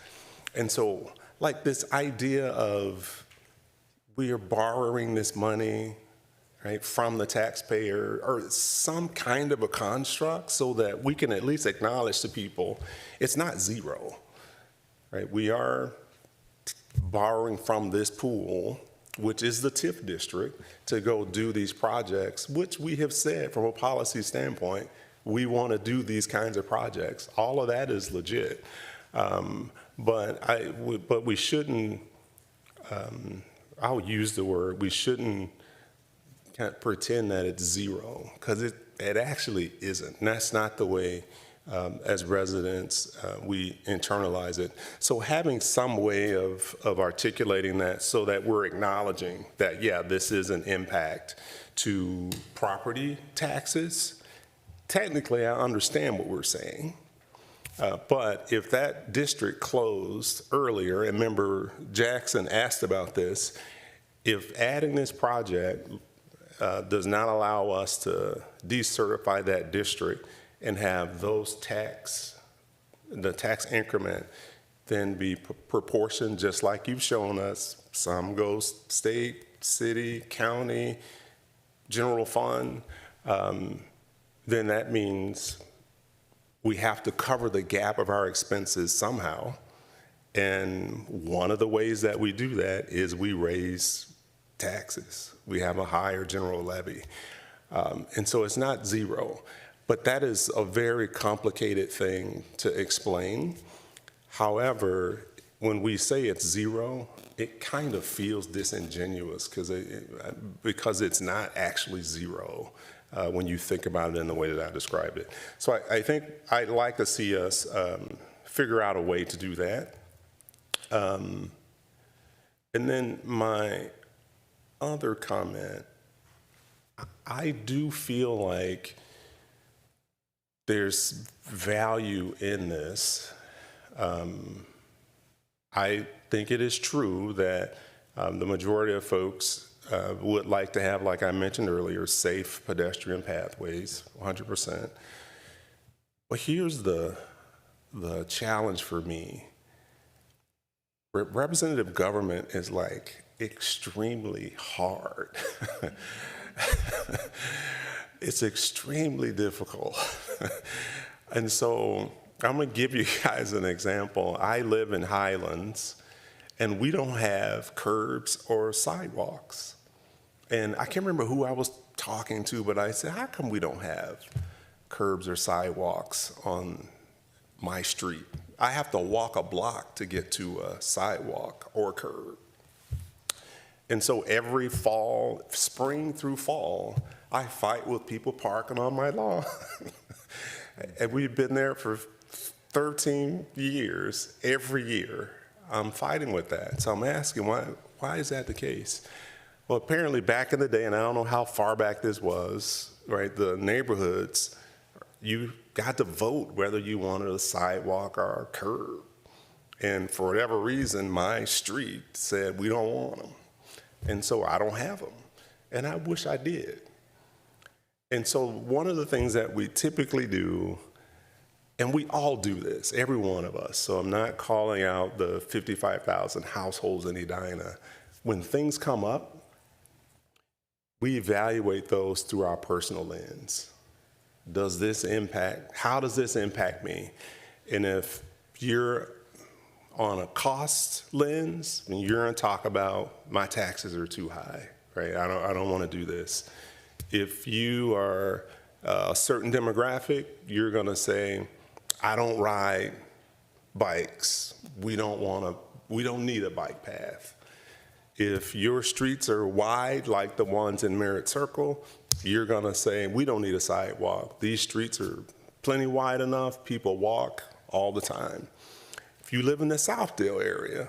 And so, like, this idea of we are borrowing this money, right, from the taxpayer, or some kind of a construct so that we can at least acknowledge to people it's not zero, right? We are borrowing from this pool, which is the TIF district, to go do these projects, which we have said from a policy standpoint, we want to do these kinds of projects. All of that is legit. But we shouldn't, I'll use the word, we shouldn't kind of pretend that it's zero, because it actually isn't. And that's not the way, as residents, we internalize it. So having some way of articulating that so that we're acknowledging that, yeah, this is an impact to property taxes. Technically, I understand what we're saying, but if that district closed earlier, and Member Jackson asked about this, if adding this project does not allow us to decertify that district and have those the tax increment then be proportioned just like you've shown us, some goes state, city, county, general fund, then that means we have to cover the gap of our expenses somehow. And one of the ways that we do that is we raise taxes. We have a higher general levy. And so it's not zero, but that is a very complicated thing to explain. However, when we say it's zero, it kind of feels disingenuous because it's not actually zero when you think about it in the way that I described it. So I think I'd like to see us figure out a way to do that. And then my other comment, I do feel like there's value in this. I think it is true that the majority of folks would like to have, like I mentioned earlier, safe pedestrian pathways, 100%. But here's the challenge for me. Representative government is like extremely hard. It's extremely difficult. And so I'm gonna give you guys an example. I live in Highlands, and we don't have curbs or sidewalks. And I can't remember who I was talking to, but I said, how come we don't have curbs or sidewalks on my street? I have to walk a block to get to a sidewalk or curb. And so every fall, spring through fall, I fight with people parking on my lawn. And we've been there for 13 years. Every year, I'm fighting with that. So I'm asking, why is that the case? Well, apparently back in the day, and I don't know how far back this was, right, the neighborhoods, you got to vote whether you wanted a sidewalk or a curb. And for whatever reason, my street said, we don't want them. And so I don't have them. And I wish I did. And so one of the things that we typically do, and we all do this, every one of us, so I'm not calling out the 55,000 households in Edina. When things come up, we evaluate those through our personal lens. How does this impact me? And if you're on a cost lens, and you're gonna talk about my taxes are too high, right? I don't wanna do this. If you are a certain demographic, you're gonna say, I don't ride bikes. We don't need a bike path. If your streets are wide, like the ones in Merritt Circle, you're gonna say, we don't need a sidewalk. These streets are plenty wide enough, people walk all the time. If you live in the Southdale area,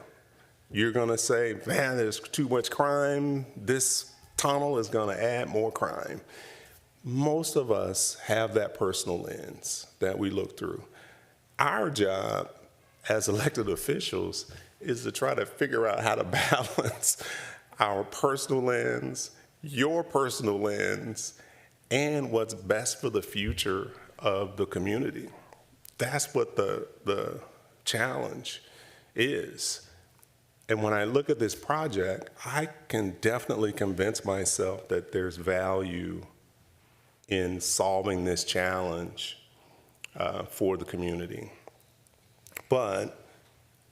you're gonna say, man, there's too much crime. This tunnel is gonna add more crime. Most of us have that personal lens that we look through. Our job as elected officials is to try to figure out how to balance our personal lens, your personal lens, and what's best for the future of the community. That's what the challenge is. And when I look at this project, I can definitely convince myself that there's value in solving this challenge for the community. But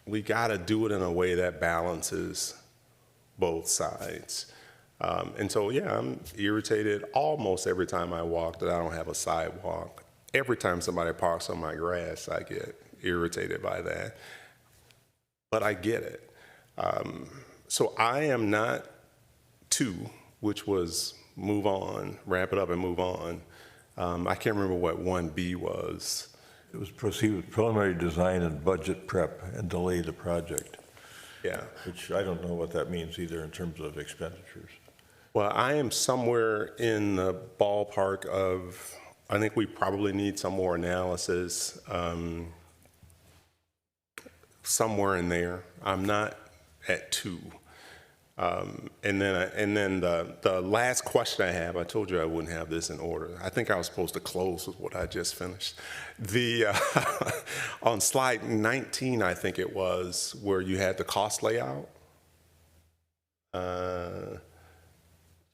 we gotta do it in a way that balances both sides. And so, yeah, I'm irritated almost every time I walk that I don't have a sidewalk. Every time somebody parks on my grass, I get irritated by that. But I get it. So I am not 2, which was move on, wrap it up and move on. I can't remember what 1B was. It was proceed with preliminary design and budget prep and delay the project. Yeah. Which I don't know what that means either in terms of expenditures. Well, I am somewhere in the ballpark of, I think we probably need some more analysis, somewhere in there. I'm not at 2. And then the last question I have, I told you I wouldn't have this in order. I think I was supposed to close with what I just finished. On slide 19, I think it was, where you had the cost layout.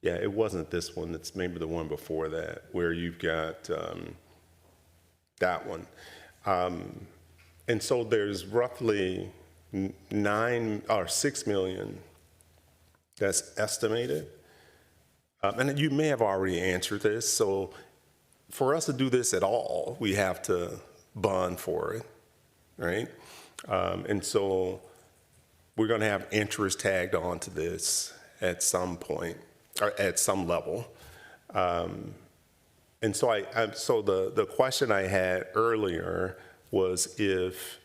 Yeah, it wasn't this one. It's maybe the one before that, where you've got that one. And so there's roughly 9 or 6 million that's estimated. And you may have already answered this. So for us to do this at all, we have to bond for it, right? And so we're going to have interest tagged onto this at some point, or at some level. And so so the question I had earlier was if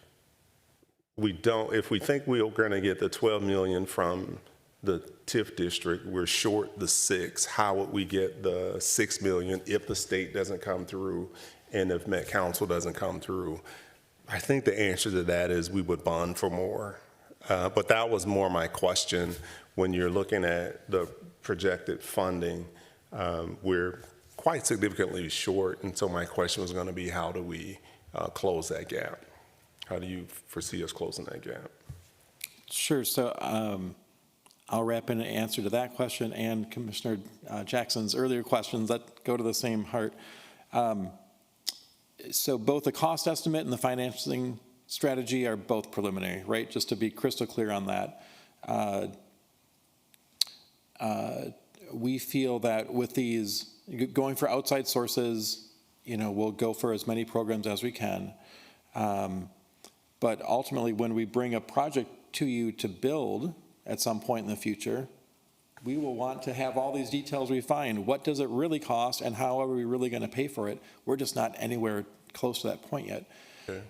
we think we're going to get the 12 million from the TIF district, we're short the 6, how would we get the 6 million if the state doesn't come through and if Met Council doesn't come through? I think the answer to that is we would bond for more. But that was more my question. When you're looking at the projected funding, we're quite significantly short. And so my question was going to be, how do we close that gap? How do you foresee us closing that gap? Sure. So I'll wrap in an answer to that question and Commissioner Jackson's earlier questions that go to the same heart. So both the cost estimate and the financing strategy are both preliminary, right? Just to be crystal clear on that. We feel that with these, going for outside sources, we'll go for as many programs as we can. But ultimately, when we bring a project to you to build at some point in the future, we will want to have all these details refined. What does it really cost and how are we really going to pay for it? We're just not anywhere close to that point yet. Okay.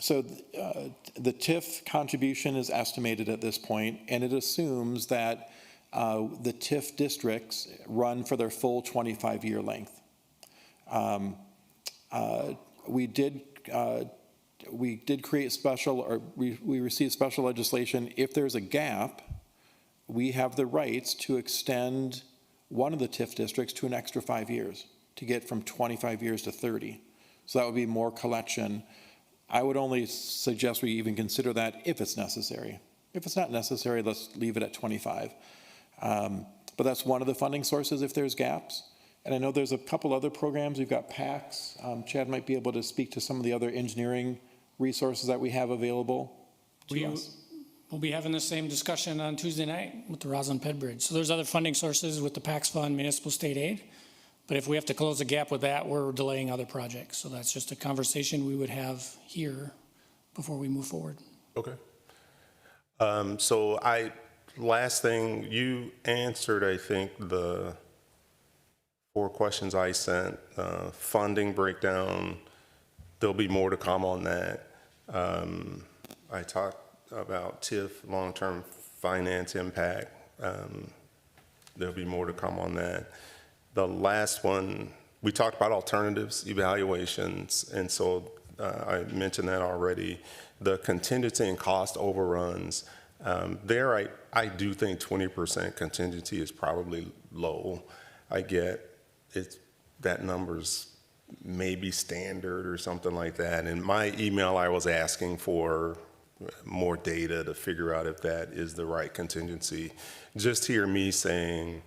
So the TIF contribution is estimated at this point, and it assumes that the TIF districts run for their full 25-year length. We did create special, or we received special legislation. If there's a gap, we have the rights to extend one of the TIF districts to an extra 5 years to get from 25 years to 30. So that would be more collection. I would only suggest we even consider that if it's necessary. If it's not necessary, let's leave it at 25. But that's one of the funding sources if there's gaps. And I know there's a couple other programs. We've got PACs. Chad might be able to speak to some of the other engineering resources that we have available to us. We'll be having the same discussion on Tuesday night with the Roslyn Ped Bridge. So there's other funding sources with the PACS fund, municipal state aid. But if we have to close the gap with that, we're delaying other projects. So that's just a conversation we would have here before we move forward. Okay. Last thing, you answered, I think, the 4 questions I sent. Funding breakdown, there'll be more to come on that. I talked about TIF, long-term finance impact. There'll be more to come on that. The last one, we talked about alternatives, evaluations, and so I mentioned that already. The contingency and cost overruns, there I do think 20% contingency is probably low. I get that number's maybe standard or something like that. In my email, I was asking for more data to figure out if that is the right contingency. Just hear me saying,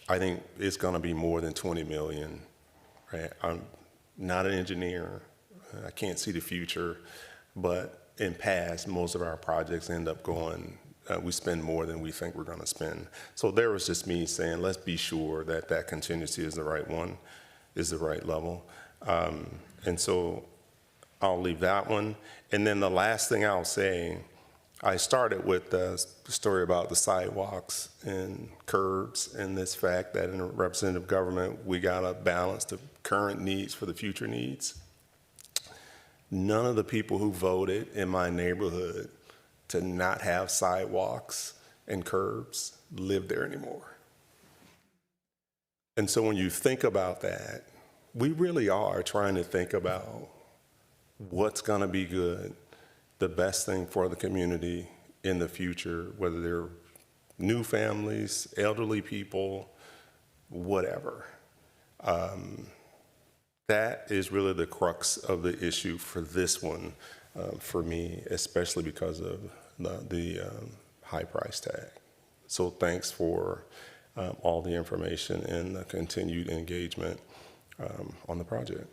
I think it's going to be more than 20 million, right? I'm not an engineer. I can't see the future, but in past, most of our projects end up going, we spend more than we think we're going to spend. So there was just me saying, let's be sure that that contingency is the right one, is the right level. And so I'll leave that one. And then the last thing I'll say, I started with the story about the sidewalks and curbs and this fact that in a representative government, we got to balance the current needs for the future needs. None of the people who voted in my neighborhood to not have sidewalks and curbs live there anymore. And so when you think about that, we really are trying to think about what's going to be good, the best thing for the community in the future, whether they're new families, elderly people, whatever. That is really the crux of the issue for this one, for me, especially because of the high price tag. So thanks for all the information and the continued engagement on the project.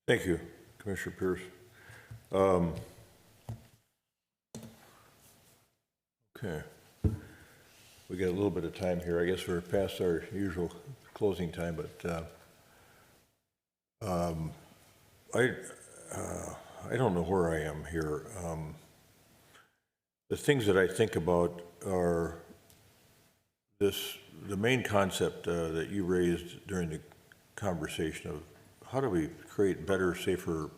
Thank you, Commissioner Pierce. Okay. We got a little bit of time here. I guess we're past our usual closing time, but I don't know where I am here. The things that I think about are the main concept that you raised during the conversation of how do we create better, safer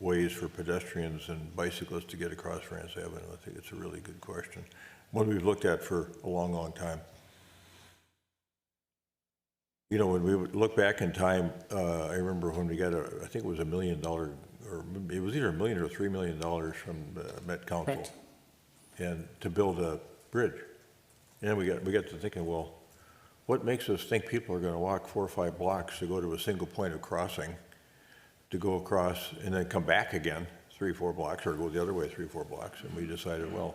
ways for pedestrians and bicyclists to get across France Avenue? I think it's a really good question, one we've looked at for a long, long time. You know, when we look back in time, I remember when we got I think it was $1 million, or it was either $1 million or $3 million from Met Council, Correct. and to build a bridge. And we got to thinking, well, what makes us think people are going to walk 4 or 5 blocks to go to a single point of crossing, to go across and then come back again 3 or 4 blocks, or go the other way 3 or 4 blocks? And we decided, well,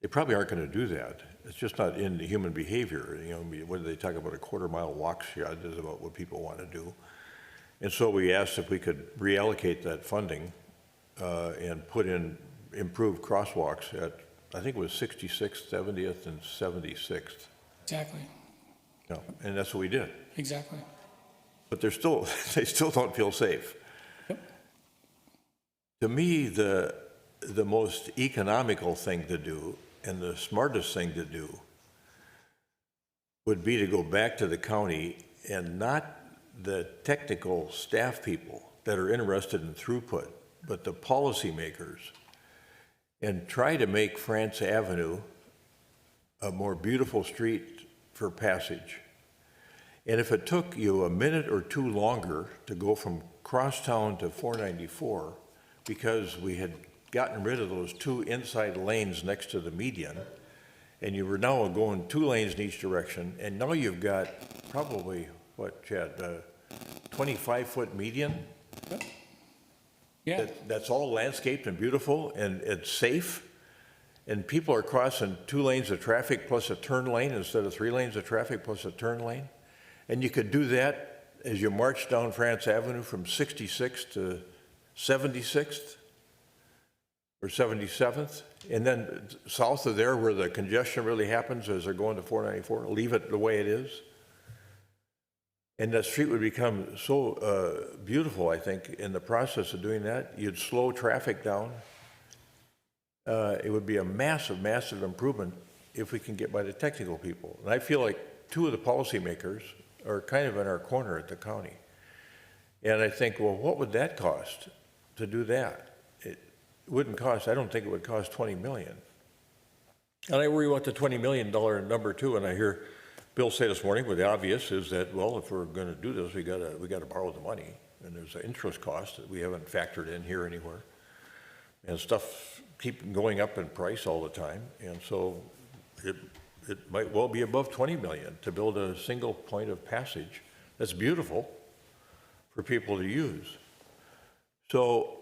they probably aren't going to do that. It's just not in the human behavior. You know, what do they talk about? A quarter-mile walk shot is about what people want to do. And so we asked if we could reallocate that funding and put in improved crosswalks at, I think it was 66th, 70th, and 76th. Exactly, Yeah, and that's what we did. exactly. But they still don't feel safe. Yep. To me, the most economical thing to do and the smartest thing to do would be to go back to the county and not the technical staff people that are interested in throughput, but the policymakers, and try to make France Avenue a more beautiful street for passage. And if it took you a minute or 2 longer to go from Crosstown to 494 because we had gotten rid of those 2 inside lanes next to the median, and you were now going 2 lanes in each direction, and now you've got probably, what, Chad, 25-foot median? Yeah, That's all landscaped and beautiful, and it's safe, and people are crossing 2 lanes of traffic plus a turn lane instead of 3 lanes of traffic plus a turn lane. And you could do that as you march down France Avenue from 66th to 76th or 77th, and then south of there where the congestion really happens as they're going to 494, leave it the way it is. And that street would become so beautiful, I think, in the process of doing that. You'd slow traffic down. It would be a massive, massive improvement if we can get by the technical people. And I feel like 2 of the policymakers are kind of in our corner at the county. And I think, well, what would that cost to do that? It wouldn't cost, I don't think it would cost $20 million. And I worry about the $20 million number too, and I hear Bill say this morning, but the obvious is that, well, if we're going to do this, we got to borrow the money, and there's an interest cost that we haven't factored in here anywhere, and stuff keep going up in price all the time, and so it might well be above $20 million to build a single point of passage that's beautiful for people to use. So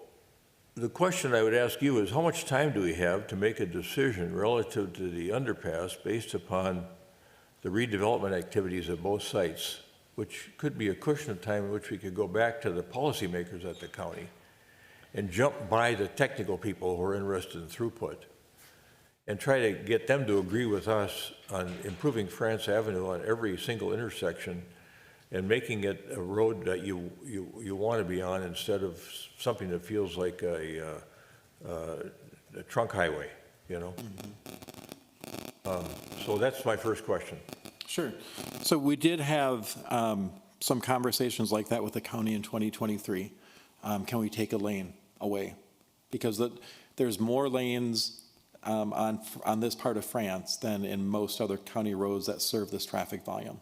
the question I would ask you is, how much time do we have to make a decision relative to the underpass based upon the redevelopment activities at both sites, which could be a cushion of time in which we could go back to the policymakers at the county and jump by the technical people who are interested in throughput and try to get them to agree with us on improving France Avenue on every single intersection and making it a road that you want to be on instead of something that feels like a trunk highway, you know? So that's my first question. Sure. So we did have some conversations like that with the county in 2023. Can we take a lane away? Because there's more lanes on this part of France than in most other county roads that serve this traffic volume.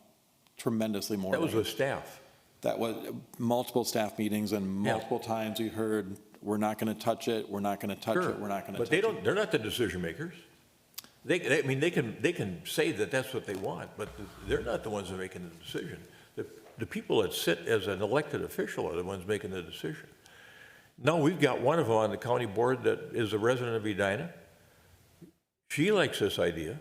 Tremendously more. That was lanes. with staff. That was multiple staff meetings, and multiple times we heard, we're not going to touch it, we're not going to touch Sure. it, we're not going to touch But they're not the decision makers. They can say that that's what they want, but they're not the ones that are making the decision. The people that sit as an elected official are the ones making the decision. Now, we've got one of them on the county board that is a resident of Edina. She likes this idea.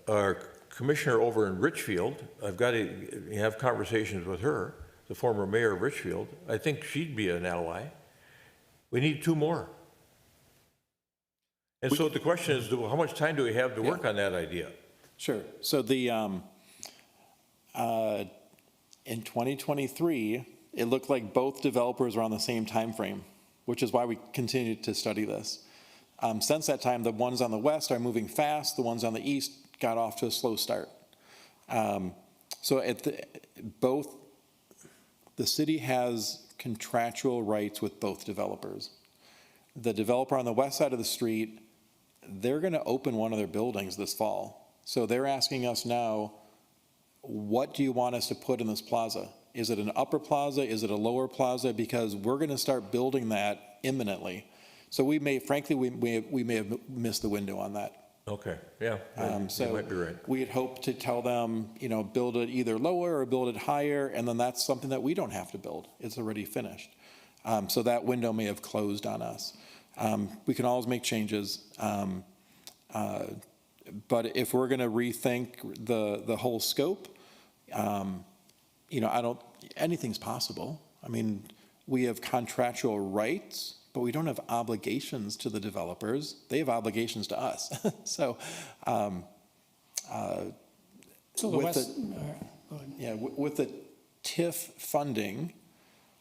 Our commissioner over in Richfield, I've got to have conversations with her, the former mayor of Richfield. I think she'd be an ally. We need 2 more. And so the question is, how much time do we have to work on that idea? Sure. So in 2023, it looked like both developers were on the same time frame which is why we continue to study this. Since that time, the ones on the west are moving fast, the ones on the east got off to a slow start. So the city has contractual rights with both developers. The developer on the west side of the street, they're going to open one of their buildings this fall. So they're asking us now, what do you want us to put in this plaza? Is it an upper plaza? Is it a lower plaza? Because we're going to start building that imminently. So we may have missed the window on that. Okay, yeah, you might be right. We had hoped to tell them, build it either lower or build it higher, and then that's something that we don't have to build. It's already finished. So that window may have closed on us. We can always make changes. But if we're going to rethink the whole scope, anything's possible. I mean, we have contractual rights, but we don't have obligations to the developers. They have obligations to us. So, with the TIF funding,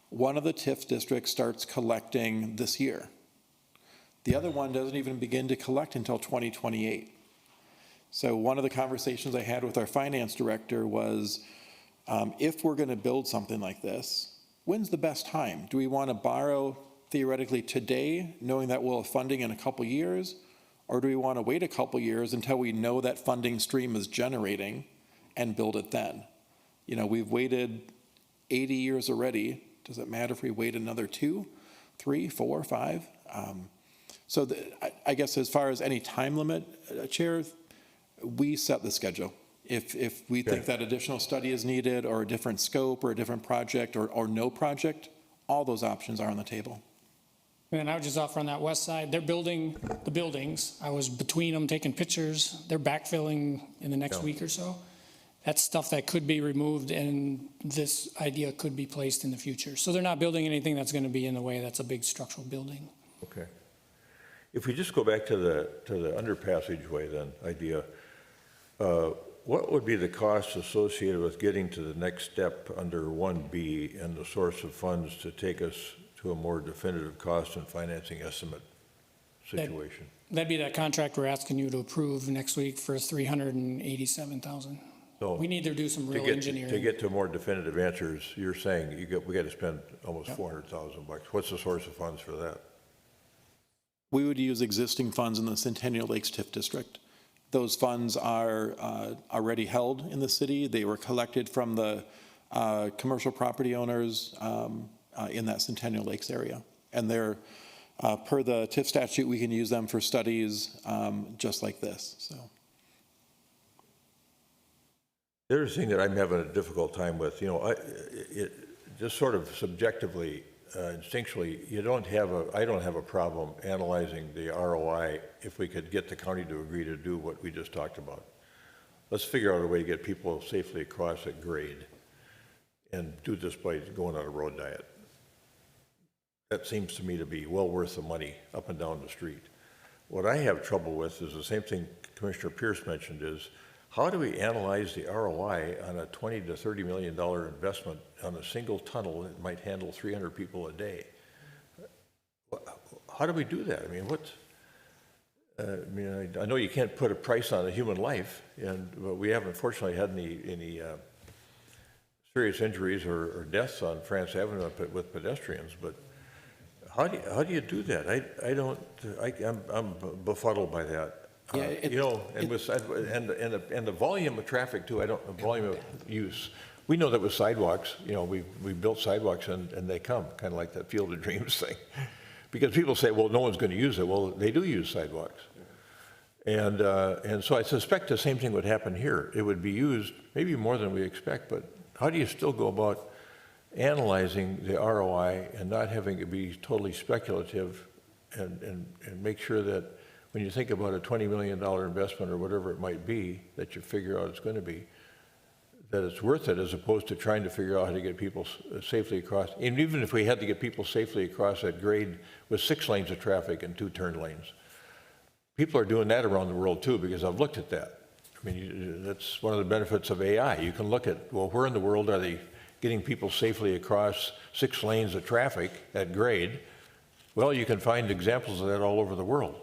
one of the TIF districts starts collecting this year. The other one doesn't even begin to collect until 2028. So one of the conversations I had with our finance director was, if we're going to build something like this, when's the best time? Do we want to borrow theoretically today, knowing that we'll have funding in a couple years? Or do we want to wait a couple years until we know that funding stream is generating and build it then? We've waited 80 years already. Does it matter if we wait another 2, 3, 4, 5? So I guess as far as any time limit, Chair, we set the schedule. If we think that additional study is needed, or a different scope, or a different project, or no project, all those options are on the table. And I would just offer on that west side, they're building the buildings. I was between them taking pictures. They're backfilling in the next week or so. That's stuff that could be removed, and this idea could be placed in the future. So they're not building anything that's going to be in the way that's a big structural building. Okay. If we just go back to the underpassageway then idea, what would be the cost associated with getting to the next step under 1B and the source of funds to take us to a more definitive cost and financing estimate situation? That'd be that contract we're asking you to approve next week for $387,000. So we need to do some real engineering. To get to more definitive answers, you're saying we got to spend almost $400,000 bucks. What's the source of funds for that? We would use existing funds in the Centennial Lakes TIF district. Those funds are already held in the city. They were collected from the commercial property owners in that Centennial Lakes area. And they're, per the TIF statute, we can use them for studies just like this. So. The other thing that I'm having a difficult time with, just sort of subjectively, instinctually, I don't have a problem analyzing the ROI if we could get the county to agree to do what we just talked about. Let's figure out a way to get people safely across at grade and do this by going on a road diet. That seems to me to be well worth the money up and down the street. What I have trouble with is the same thing Commissioner Pierce mentioned, is how do we analyze the ROI on a $20 to $30 million investment on a single tunnel that might handle 300 people a day? How do we do that? I mean, I know you can't put a price on a human life, but we haven't fortunately had any serious injuries or deaths on France Avenue with pedestrians. But how do you do that? I'm befuddled by that. Yeah, and the volume of traffic too. Volume of use. We know that with sidewalks. We built sidewalks and they come, kind of like that Field of Dreams thing, because people say, well, no one's going to use it. Well, they do use sidewalks, and so I suspect the same thing would happen here. It would be used maybe more than we expect, but how do you still go about analyzing the ROI and not having it be totally speculative, and make sure that when you think about a $20 million investment or whatever it might be, that you figure out it's going to be, that it's worth it, as opposed to trying to figure out how to get people safely across. And even if we had to get people safely across that grade with 6 lanes of traffic and 2 turn lanes, people are doing that around the world too, because I've looked at that. I mean, that's one of the benefits of AI. You can look at, well, where in the world are they getting people safely across 6 lanes of traffic at grade Well, you can find examples of that all over the world,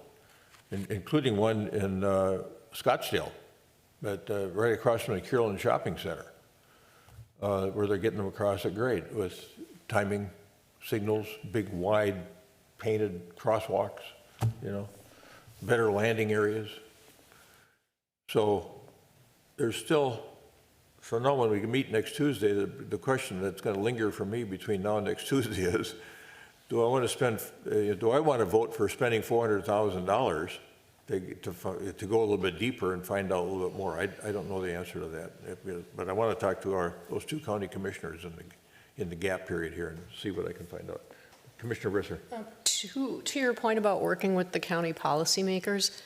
including one in Scottsdale, but right across from the Kierland Shopping Center, where they're getting them across at grade with timing signals, big, wide, painted crosswalks, you know, better landing areas. So there's still, so now when we meet next Tuesday, the question that's going to linger for me between now and next Tuesday is, do I want to vote for spending $400,000 to go a little bit deeper and find out a little bit more? I don't know the answer to that, but I want to talk to those two county commissioners in the gap period here and see what I can find out. Commissioner Risser. To your point about working with the county policymakers,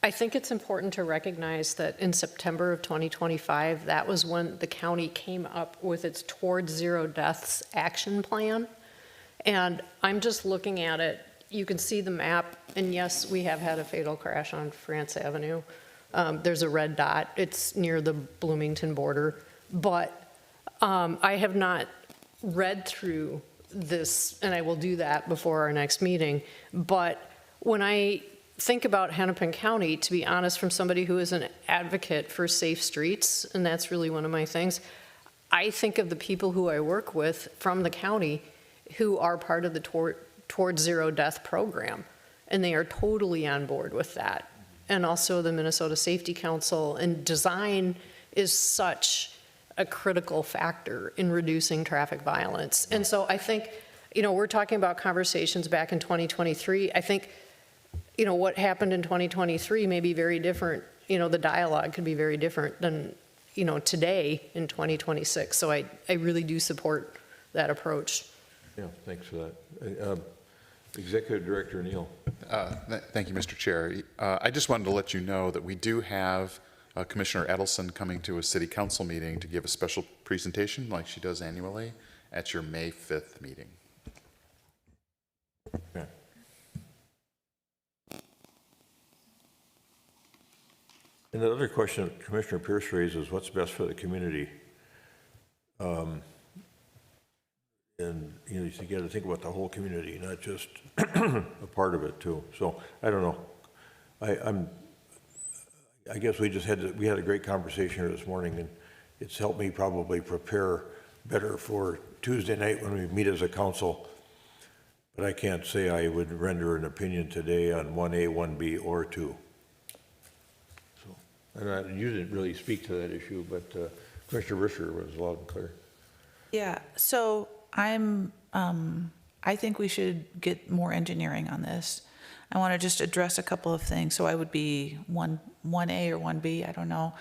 I think it's important to recognize that in September of 2025, that was when the county came up with its Towards Zero Deaths action plan. And I'm just looking at it, you can see the map, and yes, we have had a fatal crash on France Avenue. There's a red dot, it's near the Bloomington border, but I have not read through this, and I will do that before our next meeting, but when I think about Hennepin County, to be honest, from somebody who is an advocate for safe streets, and that's really one of my things, I think of the people who I work with from the county who are part of the Towards Zero Death program, and they are totally on board with that. And also the Minnesota Safety Council, and design is such a critical factor in reducing traffic violence. And so I think, you know, we're talking about conversations back in 2023. I think, you know, what happened in 2023 may be very different. You know, the dialogue could be very different than, you know, today in 2026. So I really do support that approach. Yeah, thanks for that. Executive Director Neal. Thank you, Mr. Chair. I just wanted to let you know that we do have Commissioner Edelson coming to a city council meeting to give a special presentation like she does annually at your May 5th meeting. Okay. And the other question that Commissioner Pierce raises, what's best for the community? And, you know, you got to think about the whole community, not just a part of it too. So I don't know. I guess we had a great conversation here this morning, and it's helped me probably prepare better for Tuesday night when we meet as a council. But I can't say I would render an opinion today on 1A, 1B, or 2. So, and you didn't really speak to that issue, but Commissioner Risser was loud and clear. Yeah, so I think we should get more engineering on this. I want to just address a couple of things. So I would be 1A or 1B, I don't know.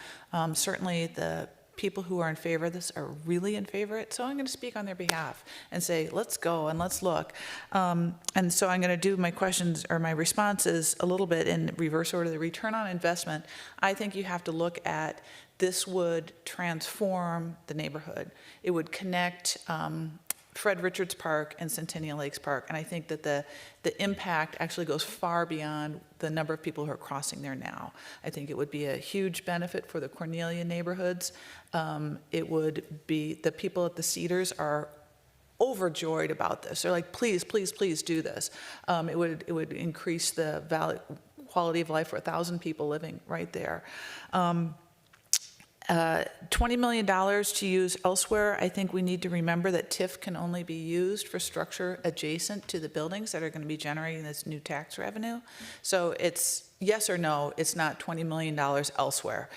Certainly the people who are in favor of this are really in favor of it. So I'm going to speak on their behalf and say, let's go and let's look. And so I'm going to do my questions or my responses a little bit in reverse order. The return on investment, I think you have to look at this would transform the neighborhood. It would connect Fred Richards Park and Centennial Lakes Park, and I think that the impact actually goes far beyond the number of people who are crossing there now. I think it would be a huge benefit for the Cornelia neighborhoods. It would be, the people at the Cedars are overjoyed about this. They're like, please, please, please do this. It would increase the quality of life for 1,000 people living right there. $20 million to use elsewhere. I think we need to remember that TIF can only be used for structure adjacent to the buildings that are going to be generating this new tax revenue. So it's yes or no, it's not $20 million elsewhere.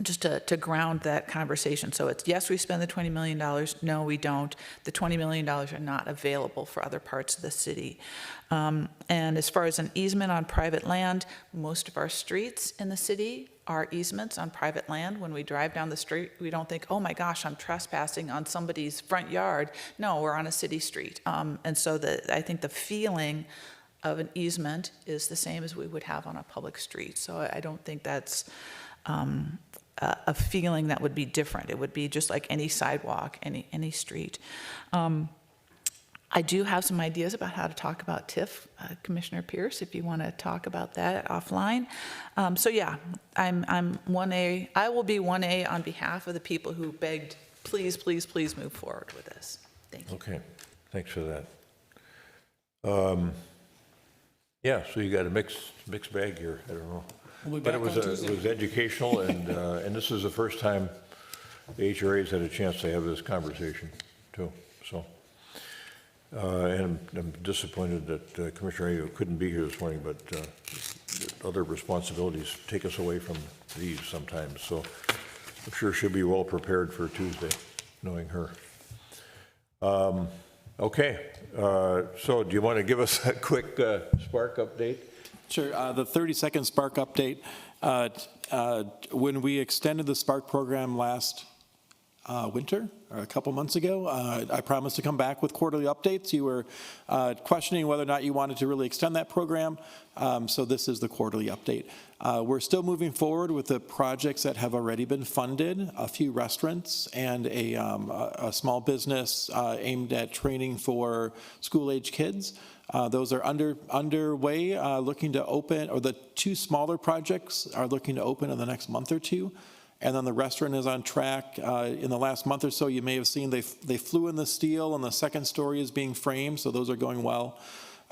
Just to ground that conversation. So it's yes, we spend the $20 million, no, we don't. The $20 million are not available for other parts of the city. And as far as an easement on private land, most of our streets in the city are easements on private land. When we drive down the street, we don't think, oh my gosh, I'm trespassing on somebody's front yard. No, we're on a city street. And so I think the feeling of an easement is the same as we would have on a public street. So I don't think that's a feeling that would be different. It would be just like any sidewalk, any street. I do have some ideas about how to talk about TIF, Commissioner Pierce, if you want to talk about that offline. So yeah, I'm 1A. I will be 1A on behalf of the people who begged, please, please, please move forward with this. Thank you. Okay, thanks for that. Yeah, so you got a mixed bag here, I don't know. We'll be But back on it Tuesday. was educational, and this is the first time the HRA's had a chance to have this conversation, too, so. And I'm disappointed that Commissioner Ayo couldn't be here this morning, but other responsibilities take us away from these sometimes, so I'm sure she'll be well prepared for Tuesday, knowing her. Okay, so do you want to give us a quick Spark update? Sure. The 30-second Spark update. When we extended the Spark program last winter, or a couple months ago, I promised to come back with quarterly updates. You were questioning whether or not you wanted to really extend that program, so this is the quarterly update. We're still moving forward with the projects that have already been funded, a few restaurants and a small business aimed at training for school-age kids. Those are underway, looking to open, or the two smaller projects are looking to open in the next month or two. And then the restaurant is on track. In the last month or so, you may have seen they flew in the steel and the second story is being framed, so those are going well.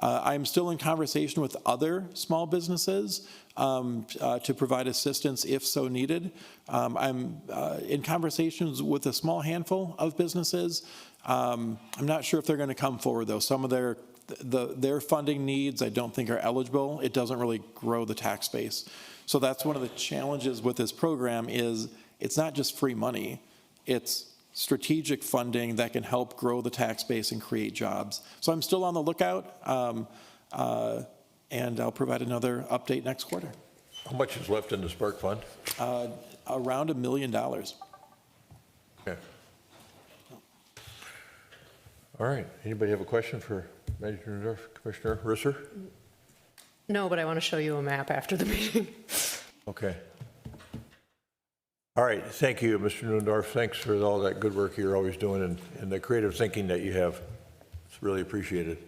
I'm still in conversation with other small businesses to provide assistance if so needed. I'm in conversations with a small handful of businesses. I'm not sure if they're going to come forward, though. Some of their funding needs I don't think are eligible. It doesn't really grow the tax base. So that's one of the challenges with this program is it's not just free money, it's strategic funding that can help grow the tax base and create jobs. So I'm still on the lookout, and I'll provide another update next quarter. How much is left in the Spark Fund? Around $1 million. Okay. All right, anybody have a question for Commissioner Risser? No, but I want to show you a map after the meeting. Okay. All right, thank you, Mr. Newendorf. Thanks for all that good work you're always doing and the creative thinking that you have. It's really appreciated.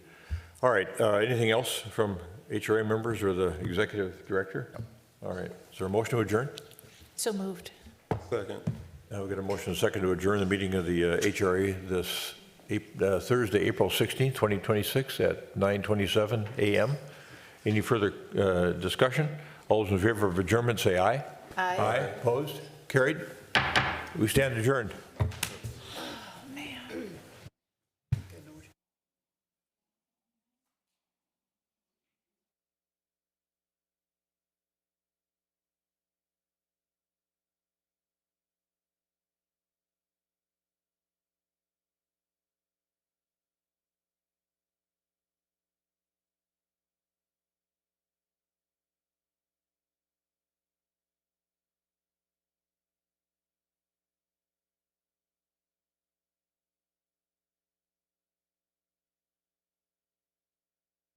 All right, anything else from HRA members or the executive director? All right, is there a motion to adjourn? So moved. Second. Now we've got a motion and a second to adjourn the meeting of the HRA this Thursday, April 16th, 2026 at 9:27 a.m. Any further discussion? All those in favor of adjournment say aye. Aye. Aye. Opposed? Carried? We stand adjourned.